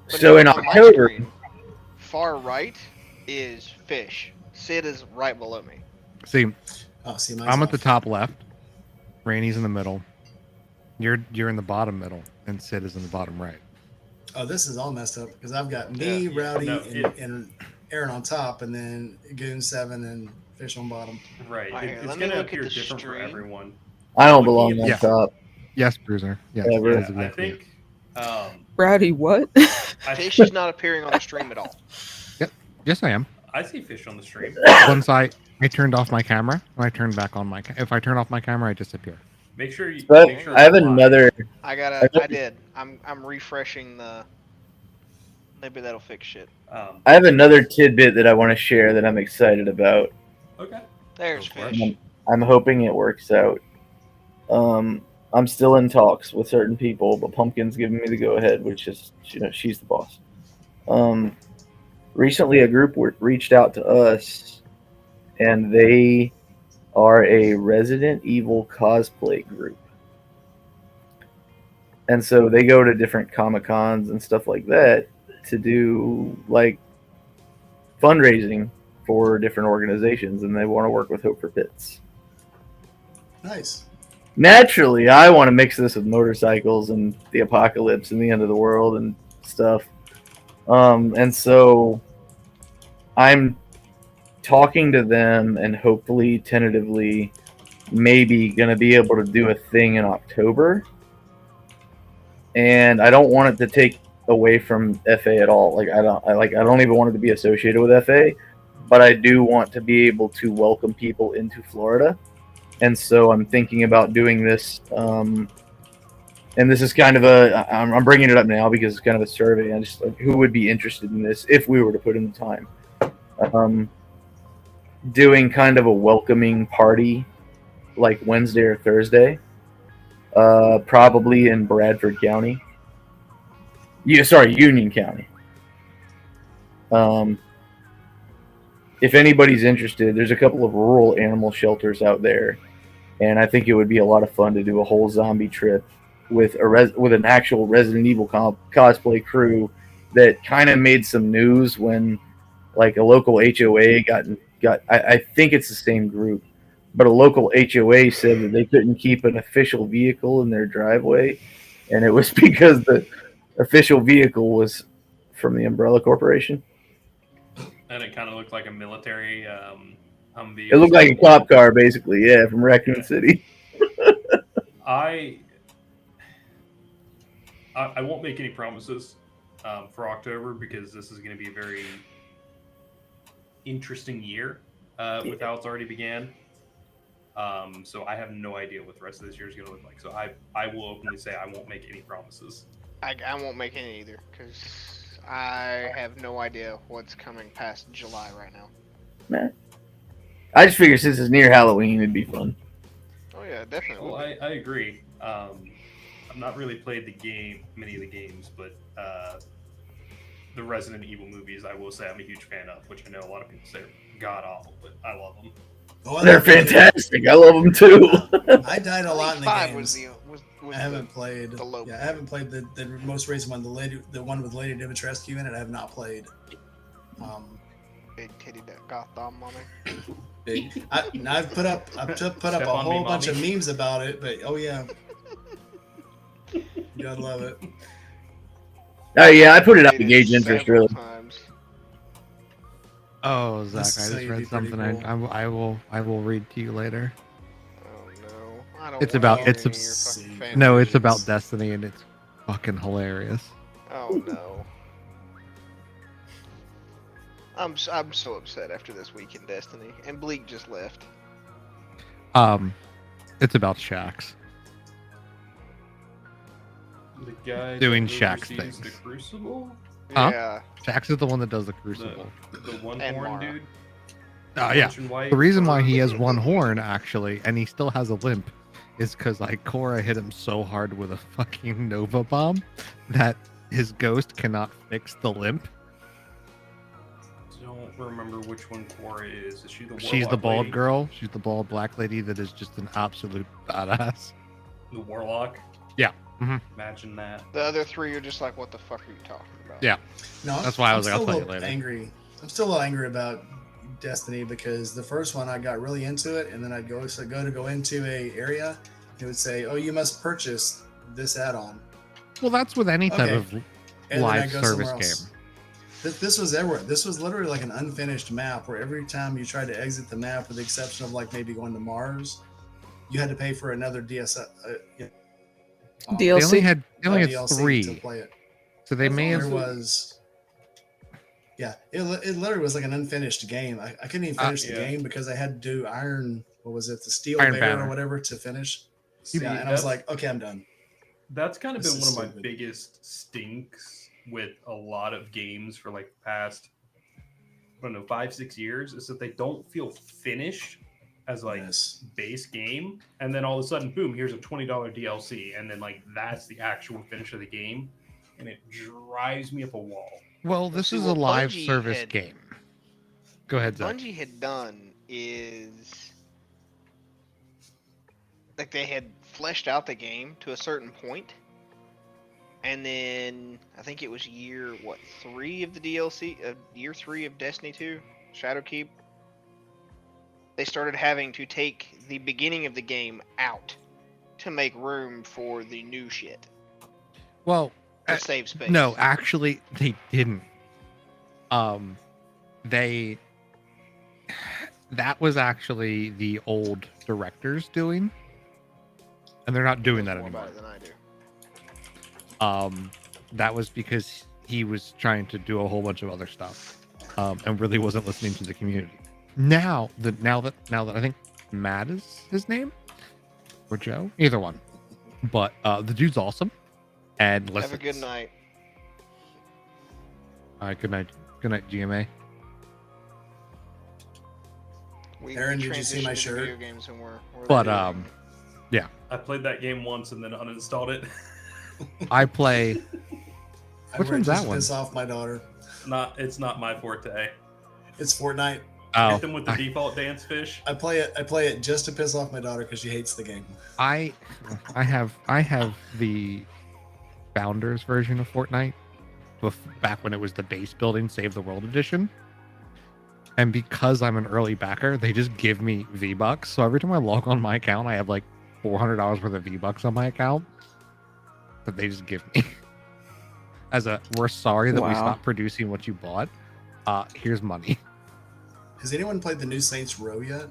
But So in on my October, screen, far right is Fish. Sid is right below me. See, Oh, see, I'm at the top left. Rainey's in the middle. You're in the bottom middle, and Sid is in the bottom right. Oh, this is all messed up because I've got me, Yeah. Rowdy, No, and Aaron on top, and then Goon 7 and Fish on bottom. Right. Alright, It's let me going to look at appear the different for stream. everyone. I don't Looking belong at on Yeah. top. Yes, Bruiser. Yes, Yeah, that is Yeah, I exactly it. think. Rowdy, what? Fish is not appearing on the stream at all. Yes, I am. I see Fish on the stream. Once I turned off my camera, and I turned back on my. If I turn off my camera, I disappear. Make sure you. But Make sure I have it's live. another. I did. I'm refreshing the. Maybe that'll fix shit. I have another tidbit that I want to share that I'm excited about. Okay. There's Go for it. Fish. I'm hoping it works out. I'm still in talks with certain people, but Pumpkin's giving me the go ahead, which is, she's the boss. Recently, a group reached out to us, and they are a Resident Evil cosplay group. And so they go to different Comic Cons and stuff like that to do like fundraising for different organizations, and they want to work with Hope for Pits. Nice. Naturally, I want to mix this with motorcycles and the apocalypse and the end of the world and stuff. And so I'm talking to them and hopefully, tentatively, maybe going to be able to do a thing in October. And I don't want it to take away from FA at all. I don't even want it to be associated with FA, but I do want to be able to welcome people into Florida. And so I'm thinking about doing this. And this is kind of I'm bringing it up now because it's kind of a survey. I just like who would be interested in this if we were to put in the time. Doing kind of a welcoming party like Wednesday or Thursday, probably in Bradford County. Union County. If anybody's interested, there's a couple of rural animal shelters out there, and I think it would be a lot of fun to do a whole zombie trip with an actual Resident Evil cosplay crew that kind of made some news when like a local HOA got I think it's the same group, but a local HOA said that they couldn't keep an official vehicle in their driveway, and it was because the official vehicle was from the Umbrella Corporation. And it kind of looked like a military Humvee. It looked like a cop car, basically, yeah, from Raccoon City. I won't make any promises for October because this is going to be a very interesting year with how it's already began. So I have no idea what the rest of this year is going to look like. So I will openly say I won't make any promises. I won't make any either because I have no idea what's coming past July right now. Nah. I just figured since it's near Halloween, it'd be fun. Oh yeah, definitely. Well, Would be. I agree. I've not really played many of the games, but the Resident Evil movies, I will say I'm a huge fan of, which I know a lot of people say are god awful, but I love them. Oh, I They're love them too. fantastic. I love them too. I died a I lot think in the 5 games. was I haven't played. the low Yeah, I point. haven't played the most recent one, the one with Lady Dimitrescu in it. I have not played. Big titty Gotham mommy. I've put up a Step on me, whole bunch of mommy. memes about it, but oh yeah, gotta love it. Oh yeah, I put it up to Played gauge interest, several really. times. Oh, Zach, I This just would be read pretty something. cool. I will read to you later. Oh no, I don't. It's wanna about- hear it's any a- of your fucking fan No, it's fiction. about Destiny, and it's fucking hilarious. Oh no. I'm so upset after this week in Destiny, and Bleak just left. It's about Shaxx. The guy Doing that Shaxx oversees things. The Crucible, Huh? Yeah. Shaxx is the one that does the Crucible. the one And horn Mara. dude. Yeah. Orange and white The reason why fur. he has one horn, actually, and he still has a limp, is because Ikora hit him so hard with a fucking Nova bomb that his ghost cannot fix the limp. Don't remember which one Cora is. Is she the She's the warlock bald lady? girl. She's the bald black lady that is just an absolute badass. The warlock. Yeah. Mhm. Imagine that. The other three are just like, what the fuck are you talking about? Yeah. No, That's why I was I'm like, I'll still tell a you little later. angry. I'm still a little angry about Destiny because the first one I got really into it, and then I'd go into a area, it would say, "Oh, you must purchase this add-on." Well, that's with any type Okay. of And then live I'd go service somewhere else. game. This was everywhere. This was literally like an unfinished map where every time you tried to exit the map, with the exception of like maybe going to Mars, you had to pay for another They only DLC. had DLC to three, play it. so they may There have. was, it literally was like an unfinished game. I couldn't even finish the yeah. game because I had to do the steel Iron bear Banner. or whatever to finish. See, Yeah, and I was that's- like, okay, I'm done. That's kind of This been is one of my stupid. biggest stinks with a lot of games for like the past, I don't know, 5-6 years, is that they don't feel finished as like Yes. base game, and then all of a sudden, boom, here's a $20 DLC, and then like that's the actual finish of the game, and it drives me up a wall. Well, this see, is a what live Bungie service had- game. Go ahead, Zach. Bungie had done is like they had fleshed out the game to a certain point, and then I think it was year 3 of the DLC, year 3 of Destiny 2, Shadowkeep. They started having to take the beginning of the game out to make room for the new shit Well, to save space. no, actually, they didn't. That was actually the old directors doing, and they're not doing that More anymore. about it than I do. That was because he was trying to do a whole bunch of other stuff, and really wasn't listening to the community. Now that I think Matt is his name, or Joe, either one, but the dude's awesome, and listens. Have a good night. All right, good night, GMA. We Aaron, did you see my transitioned to shirt? Video games and we're But leaving. yeah, I played that game once and then uninstalled it. I play. I Which wear it one's just that to one? Piss off my daughter. It's not my forte. It's Fortnite. Oh, Hit them with the default dance fish. I play it just to piss off my daughter because she hates the game. I have the founders version of Fortnite, back when it was the base building Save the World edition. And because I'm an early backer, they just give me V-Bucks. So every time I log on my account, I have like $400 worth of V-Bucks on my account that they just give me. We're sorry that we Wow. stopped producing what you bought. Here's money. Has anyone played the new Saints Row yet?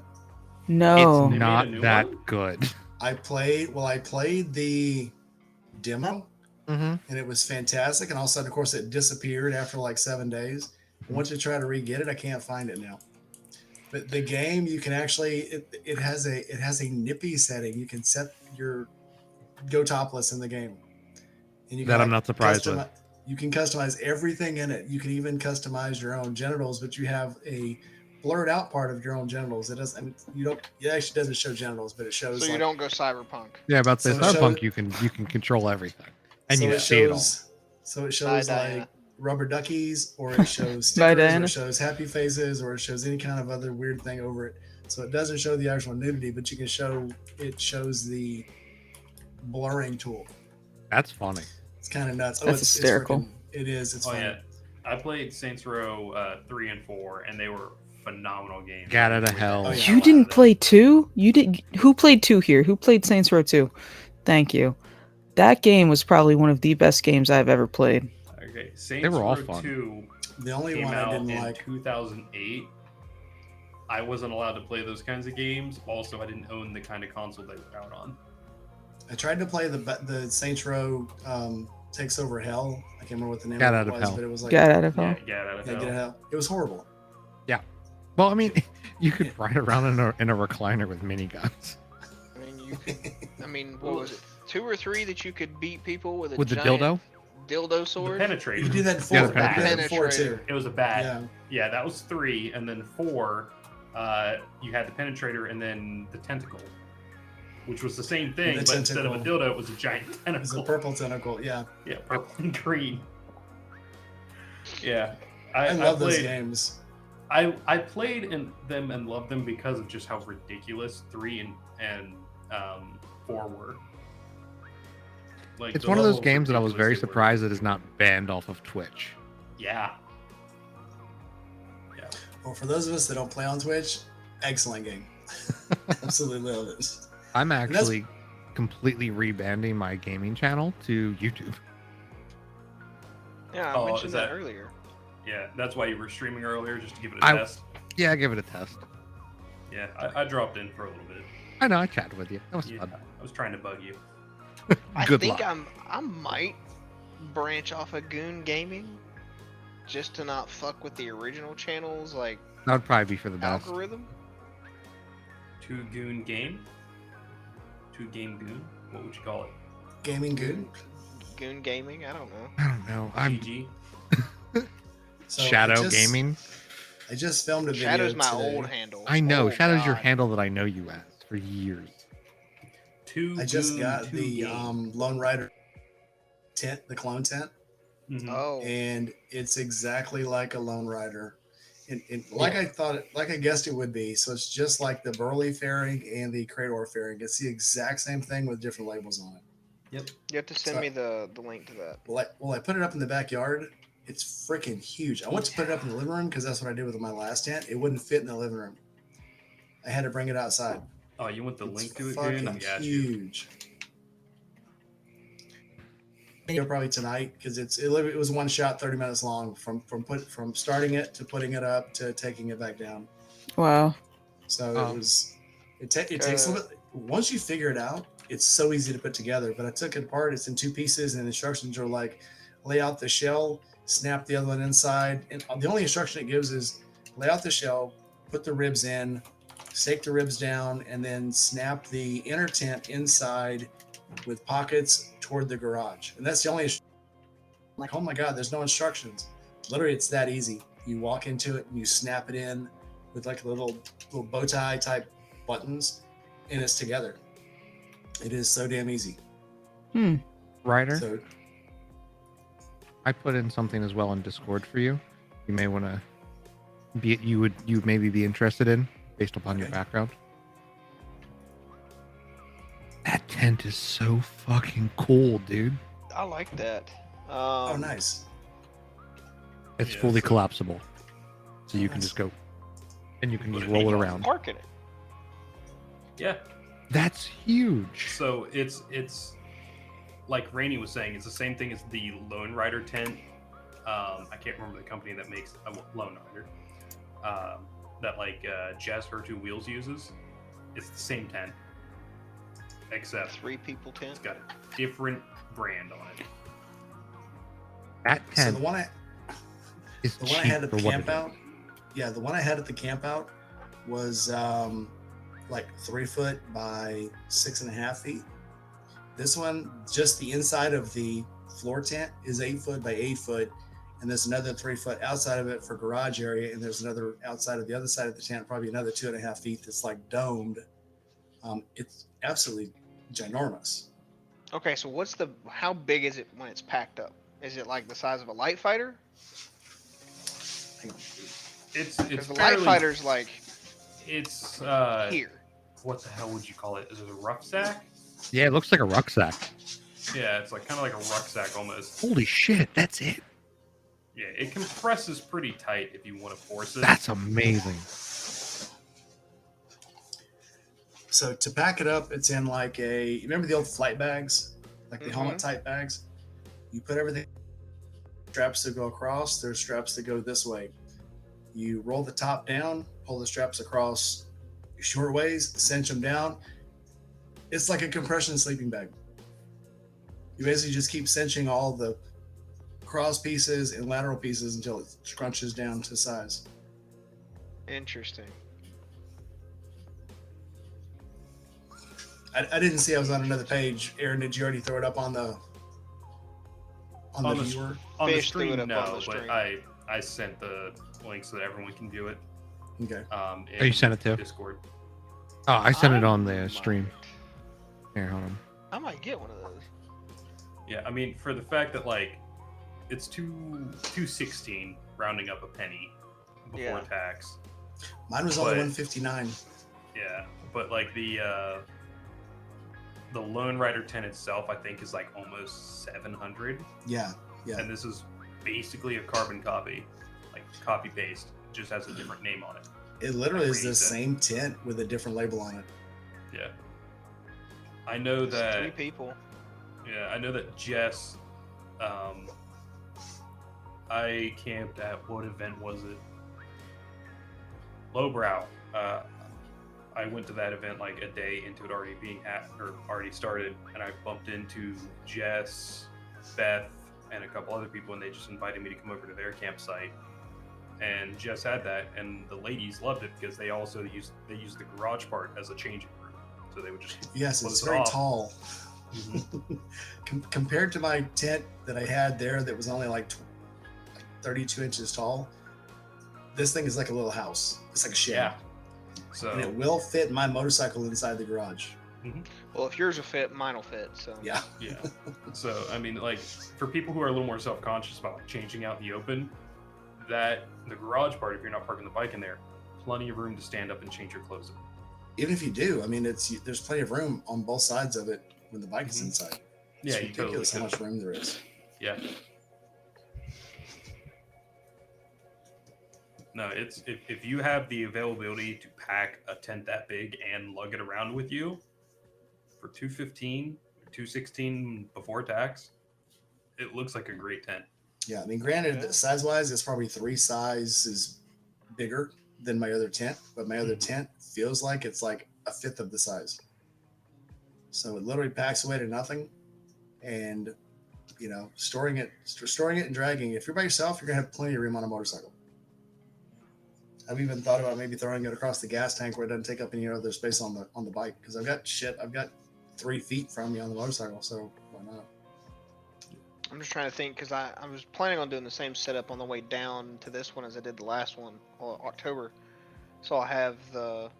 No. It's made a not new that one? good. I played the demo Mm-hmm. and it was fantastic. And all of a sudden, of course, it disappeared after like 7 days. Once you try to re-get it, I can't find it now. But the game, you can actually it has a nippy setting. You can set your go topless in the game, and you That can, I'm not surprised with. You can customize everything in it. You can even customize your own genitals, but you have a blurred out part of your own genitals. It doesn't. I mean, you don't. It actually doesn't show genitals, but it shows. So you like, don't go cyberpunk. Yeah, about the So it shows- cyberpunk, you can control everything, and so you it see it all. shows. So it shows Bye, like Diana. rubber duckies, or it shows Bye, stickers, or Diana. it shows happy faces, or it shows any kind of other weird thing over it. So it doesn't show the actual nudity, but you can show it shows the blurring tool. That's funny. It's kind of nuts. That's hysterical. It is. It's Oh funny. yeah, I played Saints Row 3 and 4, and they were phenomenal games. Gat out of hell. Oh, yeah. You didn't play 2? You did. Who played 2 here? Who played Saints Row 2? Thank you. That game was probably one of the best games I've ever played. Okay, Saints They were all Row fun. 2 The only came one I out didn't in like. 2008. I wasn't allowed to play those kinds of games. Also, I didn't own the kind of console they were out on. I tried to play the Saints Row Takes Over Hell. I can't remember what the name Gat of Out it of was, Hell. but it was like Get out of hell. Yeah, get out of yeah, hell. Get Out of Hell. It was horrible. Well, I mean, you could ride around in a recliner with miniguns. I mean, you could. I mean, what was it? 2 or 3 that you could beat people with a With the giant dildo? dildo The sword. penetrator. You did that in four. Yeah, the You did that in four penetrator. too. It was a bat. Yeah. Yeah, that was 3, and then 4, you had the penetrator and then the tentacle, which was the same thing, The but instead of a tentacle. dildo, it was a giant It was a tentacle. purple tentacle. Yeah. Yeah, purple and green. Yeah, I love those played. games. I played them and loved them because of just how ridiculous 3 and 4 were. Like It's the one of those level games that I was ridiculous very they were. surprised that is not banned off of Twitch. Yeah. Well, for those of us that don't play on Twitch, excellent game. Absolutely love it. I'm that's- actually completely rebanding my gaming channel to YouTube. Yeah, I Oh, mentioned is that that- earlier. Yeah, that's why you were streaming earlier, just to give it a I- test. Yeah, give it a test. Yeah, I dropped in for a little bit. I know, I chatted with you. That was Yeah, fun. I was trying to bug you. I Good think luck. I might branch off of Goon Gaming, just to not fuck with the original channel's like That would probably be for the best. algorithm. Two Goon Game? Two Game Goon? What would you call it? Gaming good. Goon Gaming. I don't know. I don't know. I'm GG? So Shadow I just, Gaming. I just filmed a video Shadow's my today. old handle. I know. Oh, Shadow's your God. handle that I know you as for years. Two I just Goon, got two the Game. Lone Rider tent, the clone tent, Mhm. Oh, and it's exactly like a Lone Rider. And like I thought, like I guessed it would be. So it's just like the Burley fairing and the Krator fairing. It's the exact same thing with different labels on it. Yep. you have to send So- me the link to that. Well, I put it up in the backyard. It's freaking huge. I went to put it up in the living room because that's what I did with my last tent. It wouldn't fit in the living room. I had to bring it outside. Oh, you want the It's link to it, fucking Goon? I got you. huge. Video probably tonight because it was one shot, 30 minutes long from starting it to putting it up to taking it back down. Wow. So Oh. it takes a little bit. Once you figure it out, it's so easy to put together. But I took it apart. It's in 2 pieces, and the instructions are like lay out the shell, snap the other one inside, and the only instruction it gives is lay out the shell, put the ribs in, stake the ribs down, and then snap the inner tent inside with pockets toward the garage. And that's the only. I'm like, oh my god, there's no instructions. Literally, it's that easy. You walk into it and you snap it in with like little bow tie type buttons, and it's together. It is so damn easy. Ryder, So I put in something as well in Discord for you. You may want to be. You would maybe be interested in based upon your Okay. background. That tent is so fucking cool, dude. I like that. oh nice. It's Yeah, fully so- collapsible, so you can Nice. just go and you can Put just a roll it heat on around. Park in it. Yeah. That's huge. So it's like Rainey was saying, it's the same thing as the Lone Rider tent. I can't remember the company that makes a Lone Rider. That like Jazz Her Two Wheels uses. It's the same tent, except 3 people tent. it's got a different brand on it. That So tent the one I is the one I cheap had at for the what it camp is. out, yeah, the one I had at the camp out was like 3 foot by 6.5 feet. This one, just the inside of the floor tent is 8 foot by 8 foot, and there's another 3 foot outside of it for garage area, and there's another outside of the other side of the tent, probably another 2.5 feet that's like domed. It's absolutely ginormous. Okay, so how big is it when it's packed up? Is it like the size of a light fighter? It's Because the fairly, light fighter's like it's here. what the hell would you call it? Is it a rucksack? Yeah, it looks like a rucksack. Yeah, it's like kind of like a rucksack almost. Holy shit, that's it. Yeah, it compresses pretty tight if you want to force it. That's amazing. So to pack it up, it's in like you remember the old flight bags, like the Mhm. helmet type bags? You put everything, straps that go across, there's straps that go this way. You roll the top down, pull the straps across short ways, cinch them down. It's like a compression sleeping bag. You basically just keep cinching all the cross pieces and lateral pieces until it scrunches down to size. Interesting. I didn't see I was on another page. Aaron, did you already throw it up on the viewer? On the Fish threw stream, it up no, on the but stream. I sent the link so that everyone can view it. Okay. you sent it to? Discord. Oh, I sent it on the might- stream. Here, hold on. I might get one of those. Yeah, I mean, for the fact that like it's 216 rounding up a penny before Yeah. tax. Mine was only But- 159. Yeah, but like the Lone Rider 10 itself, I think, is like almost 700, Yeah. and this is basically a carbon copy, like copy paste, just has a different name on it. It literally is the Raise it. same tent with a different label on it. Yeah, I know It's that. 3 people. Yeah, I know that Jess. I camped at what event was it? Lowbrow. I went to that event like a day into it already being already started, and I bumped into Jess, Beth, and a couple other people, and they just invited me to come over to their campsite. And Jess had that, and the ladies loved it because they also used the garage part as a changing room, so they would just Yes, close it's it very off. tall. Mhm. Compared to my tent that I had there that was only like 32 inches tall, this thing is like a little house. It's like a shed. Yeah. So And it will fit my motorcycle inside the garage. Well, if yours will fit, mine will fit. So Yeah. Yeah. So I mean, like for people who are a little more self-conscious about like, changing out in the open, that the garage part, if you're not parking the bike in there, plenty of room to stand up and change your clothes in. Even if you do, I mean, there's plenty of room on both sides of it when the bike is Mhm. inside. Yeah, It's you totally ridiculous how could. much room there is. Yeah. No, it's if you have the availability to pack a tent that big and lug it around with you for 215 or 216 before tax, it looks like a great tent. Yeah, I mean, granted, Yeah. size-wise, it's probably 3 sizes bigger than my other tent, but my other tent feels like it's like a fifth of the size. So it literally packs away to nothing, and storing it and dragging. If you're by yourself, you're gonna have plenty of room on a motorcycle. I've even thought about maybe throwing it across the gas tank where it doesn't take up any other space on the bike, because I've got 3 feet from me on the motorcycle, so why not? I'm just trying to think because I was planning on doing the same setup on the way down to this one as I did the last one, October. So I'll have the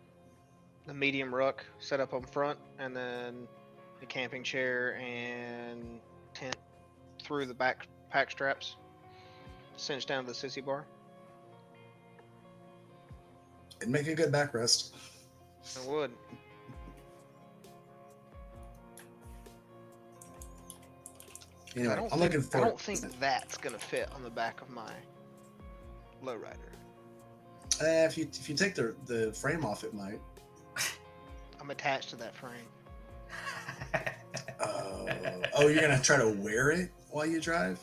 medium ruck set up on front, and then the camping chair and tent through the back pack straps, cinched down to the sissy bar. It'd make a good backrest. I would. Anyway, I don't I'm think, looking I for. don't think that's gonna fit on the back of my lowrider. If you take the frame off, it might. I'm attached to that frame. Oh, you're gonna try to wear it while you drive?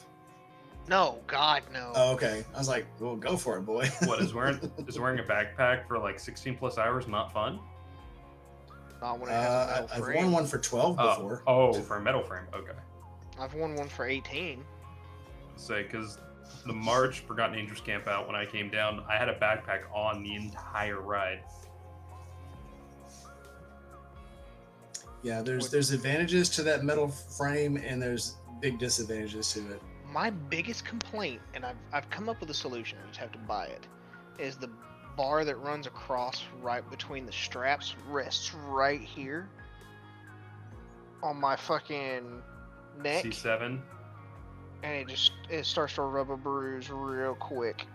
No, God, no. Oh, okay. I was like, well, go for it, boy. What is wearing a backpack for like 16 plus hours not fun? Not when it has a metal I've frame. worn one for 12 before. Oh, for a metal frame. Okay. I've worn one for 18. Say, because the March Forgotten Angels camp out, when I came down, I had a backpack on the entire ride. Yeah, there's advantages to that metal frame, and there's big disadvantages to it. My biggest complaint, and I've come up with a solution, I just have to buy it, is the bar that runs across right between the straps rests right here on my fucking neck, C7. and it starts to rub a bruise real quick.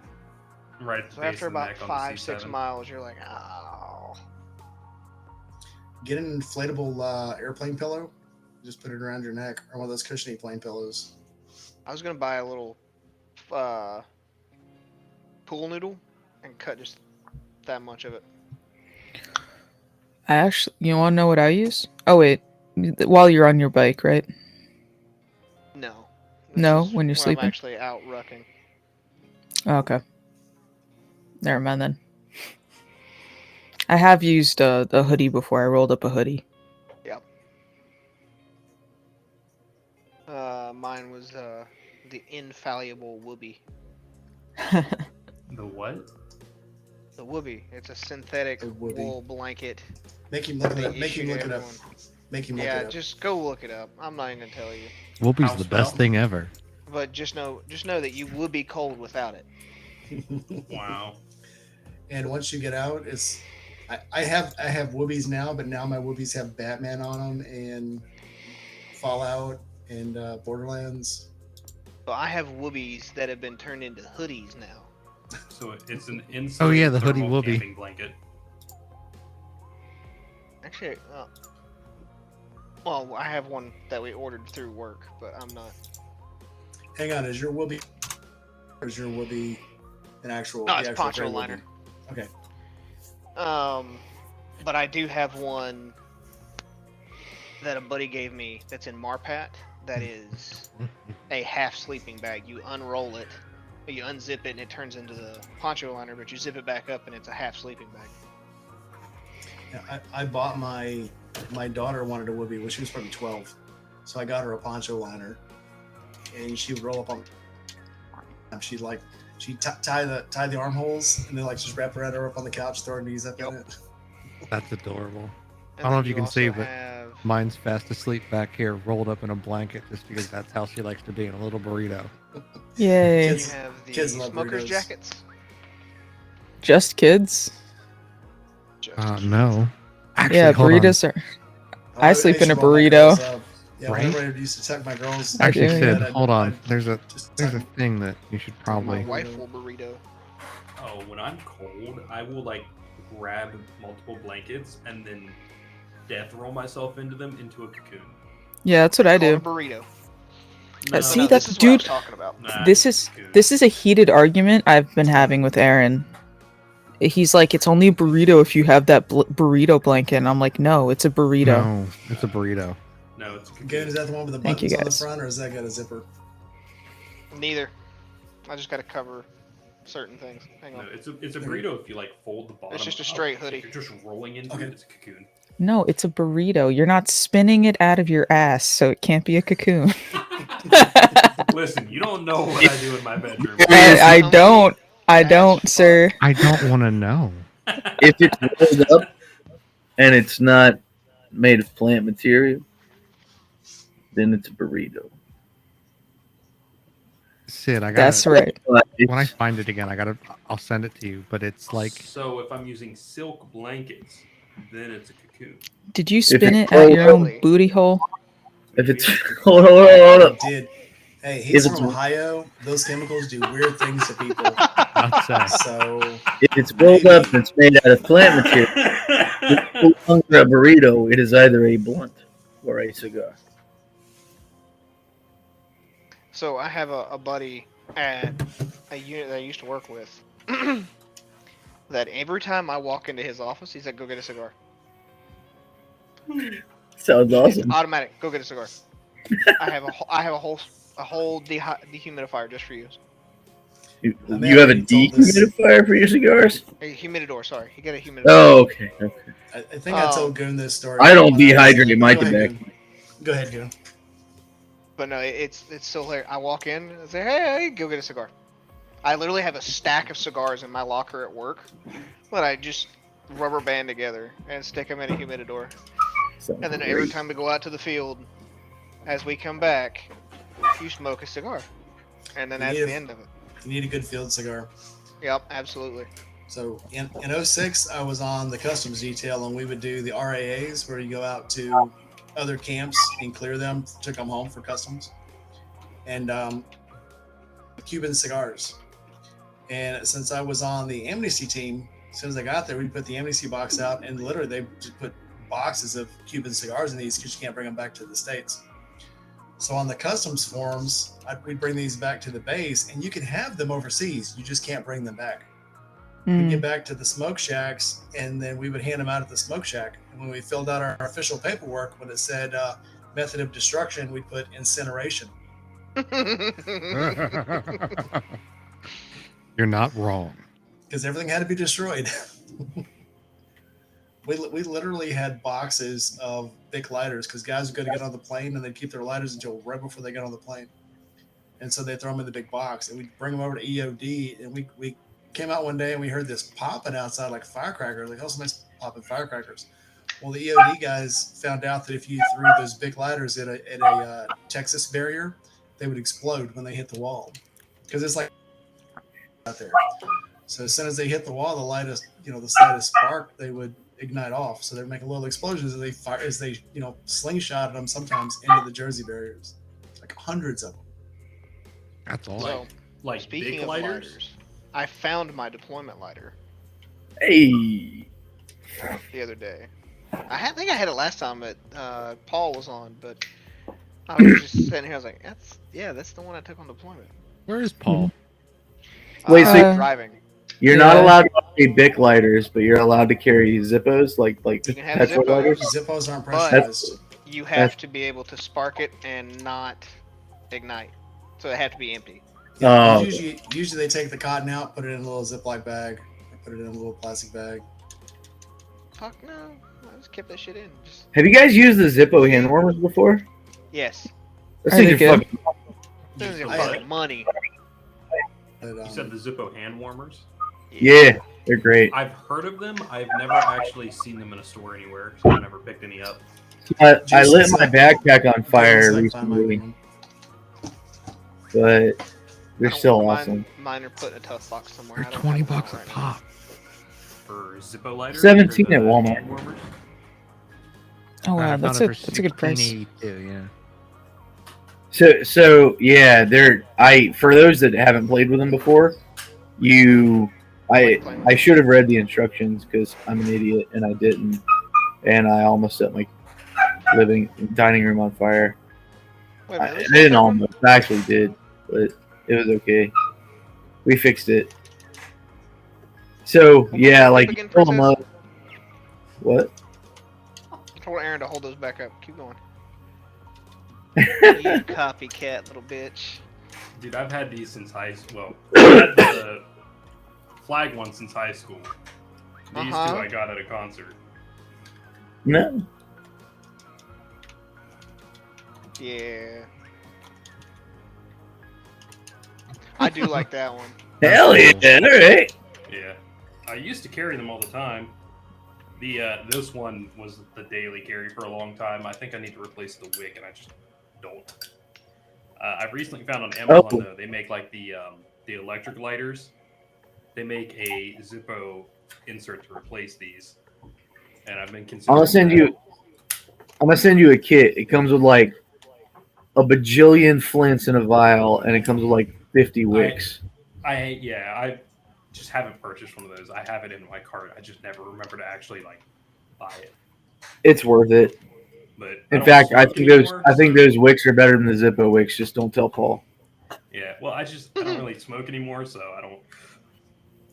Right at the So base after of the about neck on the 5-6 C7. miles, you're like, oh. Get an inflatable airplane pillow. Just put it around your neck, or one of those cushiony plane pillows. I was gonna buy a little pool noodle and cut just that much of it. I actually, you want to know what I use? Oh wait, while you're on your bike, right? No. No, This is when you're I'm sleeping? actually out rucking. Oh, okay. Never mind then. I have used the hoodie before. I rolled up a hoodie. Yep. Mine was the infallible Whoopee. The what? The Whoopee. It's a synthetic The Whoopee. wool blanket. Make him look it They up. Make issue him to look it up. everyone. Make him look Yeah, it up. just go look it up. I'm not even gonna tell you. Whoopi's How the best spell? thing ever. But just know that you would be cold without it. Wow. And once you get out, it's I have whoobies now, but now my whoobies have Batman on them and Fallout and Borderlands. But I have Whoopies that have been turned into hoodies now. So it's an Oh, insulated yeah, the hoodie thermal Whoopee. camping blanket. Actually, well, I have one that we ordered through work, but I'm not. Hang on, is your whoopee an actual? No, the it's actual poncho gray liner. whoopee? Okay. But I do have one that a buddy gave me that's in Marpat that is a half sleeping bag. You unroll it, you unzip it, and it turns into the poncho liner, but you zip it back up and it's a half sleeping bag. Yeah, I bought my daughter wanted a whoopee when she was probably 12, so I got her a poncho liner, and she would roll up on. She'd tie the armholes and then like just wrap around her up on the couch, throw her knees up in it. That's adorable. And I don't know then if you can also see, but have- mine's fast asleep back here, rolled up in a blanket, just because that's how she likes to be in a little burrito. Yay. Kids- you have the kids love smokers burritos. jackets. Just kids? Just No. Actually, Yeah, hold on. burritos are. I sleep in a used to roll my burrito. girls up. Yeah, Right? whenever I used to tuck my girls. Actually, do, Sid, I'd- hold on. I'd There's a just there's a tuck- thing that you should my probably. wife will burrito. Oh, when I'm cold, I will like grab multiple blankets and then death roll myself into them into a cocoon. Yeah, that's what I Called do. a burrito. No, see, no, that's- this is what I was dude, talking about. Nah, This it's is a cocoon. this is a heated argument I've been having with Aaron. He's like, it's only a burrito if you have that burrito blanket. And I'm like, no, it's a burrito. No, it's a burrito. No, it's a cocoon. Again, is that the one with the Thank you, buttons on the guys. front, or is that got a zipper? Neither. I just got to cover certain things. Hang No, on. it's a burrito if you like fold the bottom. just a up. straight If hoodie. you're just rolling into Okay. it, it's a cocoon. No, it's a burrito. You're not spinning it out of your ass, so it can't be a cocoon. Listen, you don't know what I do in my bedroom. I don't. I don't, sir. I don't want to know. If it's rolled up and it's not made of plant material, then it's a burrito. Sid, I got. That's right. But When I it's, find it again, I'll send it to you. But it's like So if I'm using silk blankets, then it's a cocoon. Did you spin it's it at your own rolled- booty hole? if it's hold on. It did. Hey, he's If from it's- Ohio. Those chemicals do weird things to people. outside. So If it's rolled up and it's made out of plant material, it's no longer a burrito. It is either a blunt or a cigar. So I have a buddy at a unit that I used to work with that every time I walk into his office, he's like, go get a cigar. Sounds awesome. Automatic, go get a cigar. I have a whole dehumidifier just for you. You may have a have already told this- dehumidifier for your cigars? A humidor, sorry. He got a humidor. Oh, okay. I think I told Goon this story. I don't when was- dehydrate my Go ahead, tobacco. Goon. Go ahead, Goon. But no, it's still hilarious. I walk in and say, hey, go get a cigar. I literally have a stack of cigars in my locker at work, but I just rubber band together and stick them in a humidor. Sounds And then every great. time we go out to the field, as we come back, you smoke a cigar, and then You that's need the a- end of it. You need a good field cigar. Yep, absolutely. So in 06, I was on the customs detail, and we would do the RAAs where you go out to other camps and clear them, took them home for customs, and Cuban cigars. And since I was on the amnesty team, as soon as I got there, we put the amnesty box out, and literally they just put boxes of Cuban cigars in these because you can't bring them back to the States. So on the customs forms, we'd bring these back to the base, and you can have them overseas. You just can't bring them back. We'd get back to the smoke shacks, and then we would hand them out at the smoke shack. And when we filled out our official paperwork, when it said method of destruction, we'd put incineration. You're not wrong. Because everything had to be destroyed. we literally had boxes of big lighters because guys would go to get on the plane and they'd keep their lighters until right before they got on the plane. And so they'd throw them in the big box, and we'd bring them over to EOD, and we came out one day and we heard this popping outside like firecrackers. Like, oh, somebody's popping firecrackers. Well, the EOD guys found out that if you threw those big lighters at a Texas barrier, they would explode when they hit the wall because it's like out there. So as soon as they hit the wall, the slightest spark, they would ignite off. So they're making little explosions as they slingshotted them sometimes into the Jersey barriers, like hundreds of them. That's all. So, Like speaking big of lighters? I found my deployment lighter Hey. the other day. I think I had it last time that Paul was on, but I was just sitting here. I was like, that's the one I took on deployment. Where is Paul? Wait, so driving. you're not allowed to carry Bic lighters, but you're allowed to carry Zippos, like You can have petrol Zippos, lighters. Zippos aren't but pressurized. you have to be able to spark it and not ignite. So it had to be empty. Oh. Usually they take the cotton out, put it in a little Ziploc bag, or put it in a little plastic bag. Fuck no. I just kept that shit in. Have you guys used the Zippo hand warmers before? Yes. Those Are things they are good? fucking. This is You fucking money. said the Zippo hand warmers? Yeah, they're great. I've heard of them. I've never actually seen them in a store anywhere, so I never picked any up. I lit my backpack on fire recently, but they're still awesome. Mine are put in a tough box somewhere. They're I don't $20 have them a right now. pop. For Zippo lighters? 17 or the at Walmart. hand warmers? Oh wow, I that's found a it for that's a good price. $16.82, yeah. So yeah, for those that haven't played with them before, I should have read the instructions because I'm an idiot and I didn't, and I almost set my dining room on fire. Wait a minute, I didn't almost, I actually did, but it was okay. We fixed it. So yeah, like you pull them up. What? I told Aaron to hold those back up. Keep going. You copycat little bitch. Dude, I've had these since high school. Well, I've had the flag one since high school. These two I got at a concert. No. Yeah. I do like that one. Hell yeah! All right. Yeah. I used to carry them all the time. This one was the daily carry for a long time. I think I need to replace the wick, and I just don't. I've recently found on Amazon though they make like the electric lighters. They make a Zippo insert to replace these, and I've been considering. I'm gonna send you a kit. It comes with like a bajillion flints in a vial, and it comes with like 50 wicks. I just haven't purchased one of those. I have it in my cart. I just never remember to actually like buy it. It's worth it. But in fact, I think those wicks are better than the Zippo wicks. Just don't tell Paul. Yeah, well, I don't really smoke anymore, so I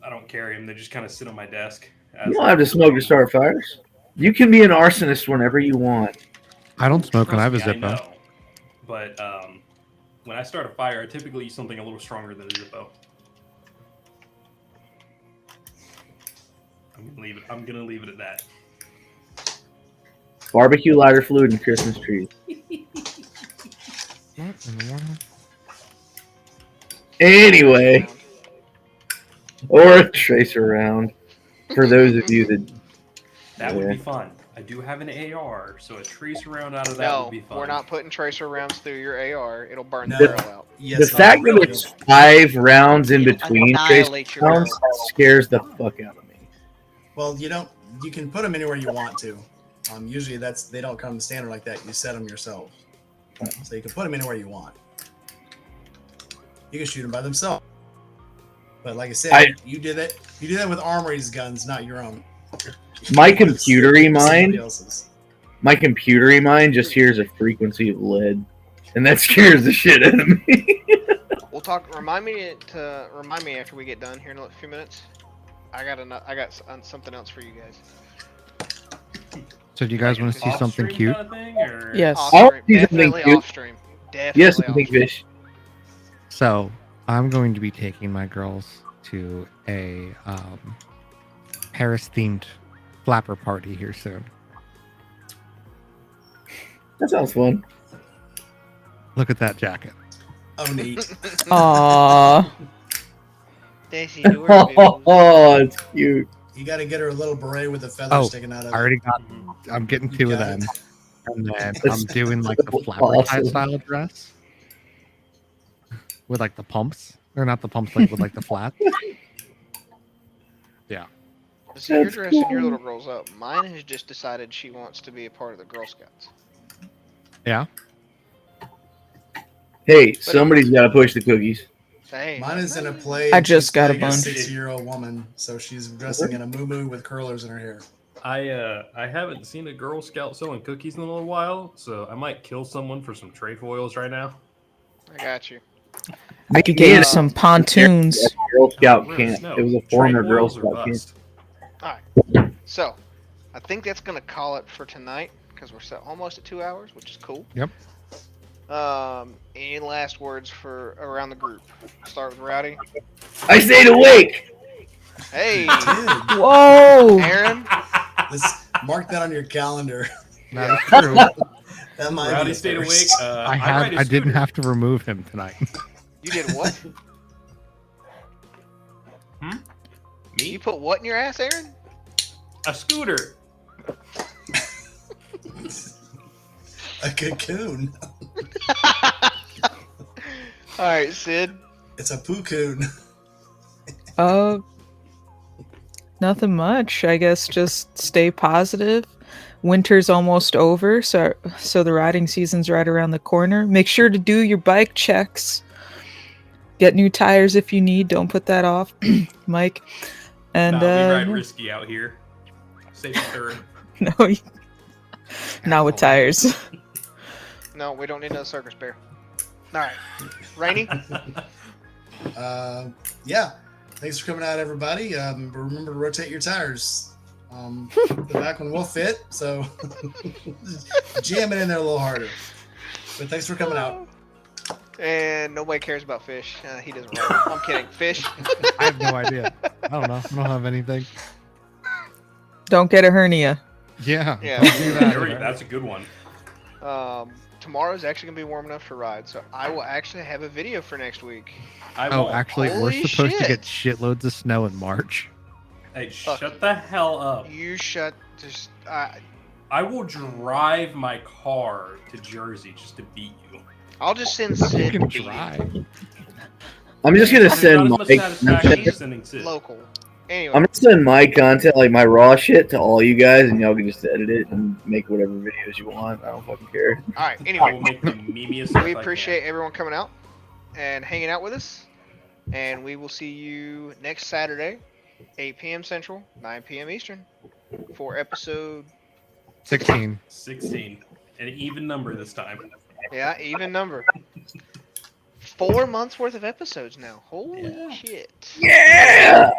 don't carry them. They just kind of sit on my desk. You don't have to smoke to start fires. You can be an arsonist whenever you want. I don't smoke and I have a Trust me, Zippo. I know. But when I start a fire, I typically use something a little stronger than a Zippo. I'm gonna leave it at that. Barbecue lighter fluid and Christmas trees. Anyway, or a tracer round for those of you that would be fun. I do have an AR, so a tracer round out of that would be No, fun. we're not putting tracer rounds through your AR. It'll burn No. the barrel out. Yes, the fact that really. it's 5 rounds in between Annihilate trace your rounds barrel. scares the fuck out of me. Well, you can put them anywhere you want to. Usually they don't come standard like that. You set them yourself. So you can put them anywhere you want. You can shoot them by themselves. But like I said, you did that. You do that with Armory's guns, not your own. My computery mind, Somebody else's. my computery mind just hears a frequency of lead, and that scares the shit out of me. We'll talk. Remind me after we get done here in a few minutes. I got something else for you guys. So do you guys want to see something Off-stream cute? Kind of thing, or? Yes. I want Off-stream. to see something Definitely cute. off stream. Definitely Yes, off something stream. fish. So I'm going to be taking my girls to a Paris-themed flapper party here soon. That sounds fun. Look at that jacket. Oh, neat. Aww. Daisy, do her visuals. Oh, it's cute. You got to get her a little beret with a feather sticking out of I it. already got. I'm getting two of got them, it. and then I'm That's doing like the flapper tie awesome. style dress with like the pumps, or not the pumps, like with like the flats. Yeah. So you're That's dressing your cool. little girls up. Mine has just decided she wants to be a part of the Girl Scouts. Yeah. Hey, somebody's got to push the cookies. Hey, Mine is in a play. I and just she's got a playing bunch. 60-year-old woman, so she's dressing in a muumuu with curlers in her hair. I haven't seen a Girl Scout selling cookies in a little while, so I might kill someone for some trefoils right now. I got you. I could get Yeah. you some pontoons. That's Girl Scout Really? camp. No, It was a former Girl trefoils or Scout camp. bust. Alright. So, I think that's going to call it for tonight because we're almost at 2 hours, which is cool. Yep. Any last words for around the group? Start with Rowdy. I stayed awake. Hey, Dude, Whoa! Aaron. let's mark that on your calendar. That is true. That might Rowdy be a stayed first. awake. I didn't have to remove him tonight. You did what? Me? You put what in your ass, Aaron? A scooter. A cocoon. Alright, Sid. It's a poo-coon. Nothing much. I guess just stay positive. Winter's almost over, so the riding season's right around the corner. Make sure to do your bike checks. Get new tires if you need. Don't put that off, Mike. And We ride yeah. risky out here. Safe third. No, not with tires. No, we don't need another circus bear. Alright. Rainy? Yeah. Thanks for coming out, everybody. Remember to rotate your tires. The back one will fit, so jam it in there a little harder. But thanks for coming out. And nobody cares about fish. He doesn't ride. I'm kidding. Fish? I have no idea. I don't know. I don't have anything. Don't get a hernia. Yeah. Yeah. Don't do that. That's a good one. Tomorrow's actually going to be warm enough to ride, so I will actually have a video for next week. Oh, actually, we're Holy supposed to get shit. shitloads of snow in March. Hey, shut the hell up. You shut... Just... I will drive my car to Jersey just to beat you. I'll just send You Sid can to beat you. try. I'm just gonna send Not as much my satisfaction content. as sending Sid. Local. Anyway. I'm gonna send my content, like my raw shit, to all you guys, and y'all can just edit it and make whatever videos you want. I don't fucking care. Alright, I anyway. will make the memeiest stuff We I can. appreciate everyone coming out and hanging out with us. And we will see you next Saturday, 8 p.m. Central, 9 p.m. Eastern, for episode... 16. 16. An even number this time. Yeah, even number. 4 months worth of episodes now. Holy Yeah. shit. Yeah.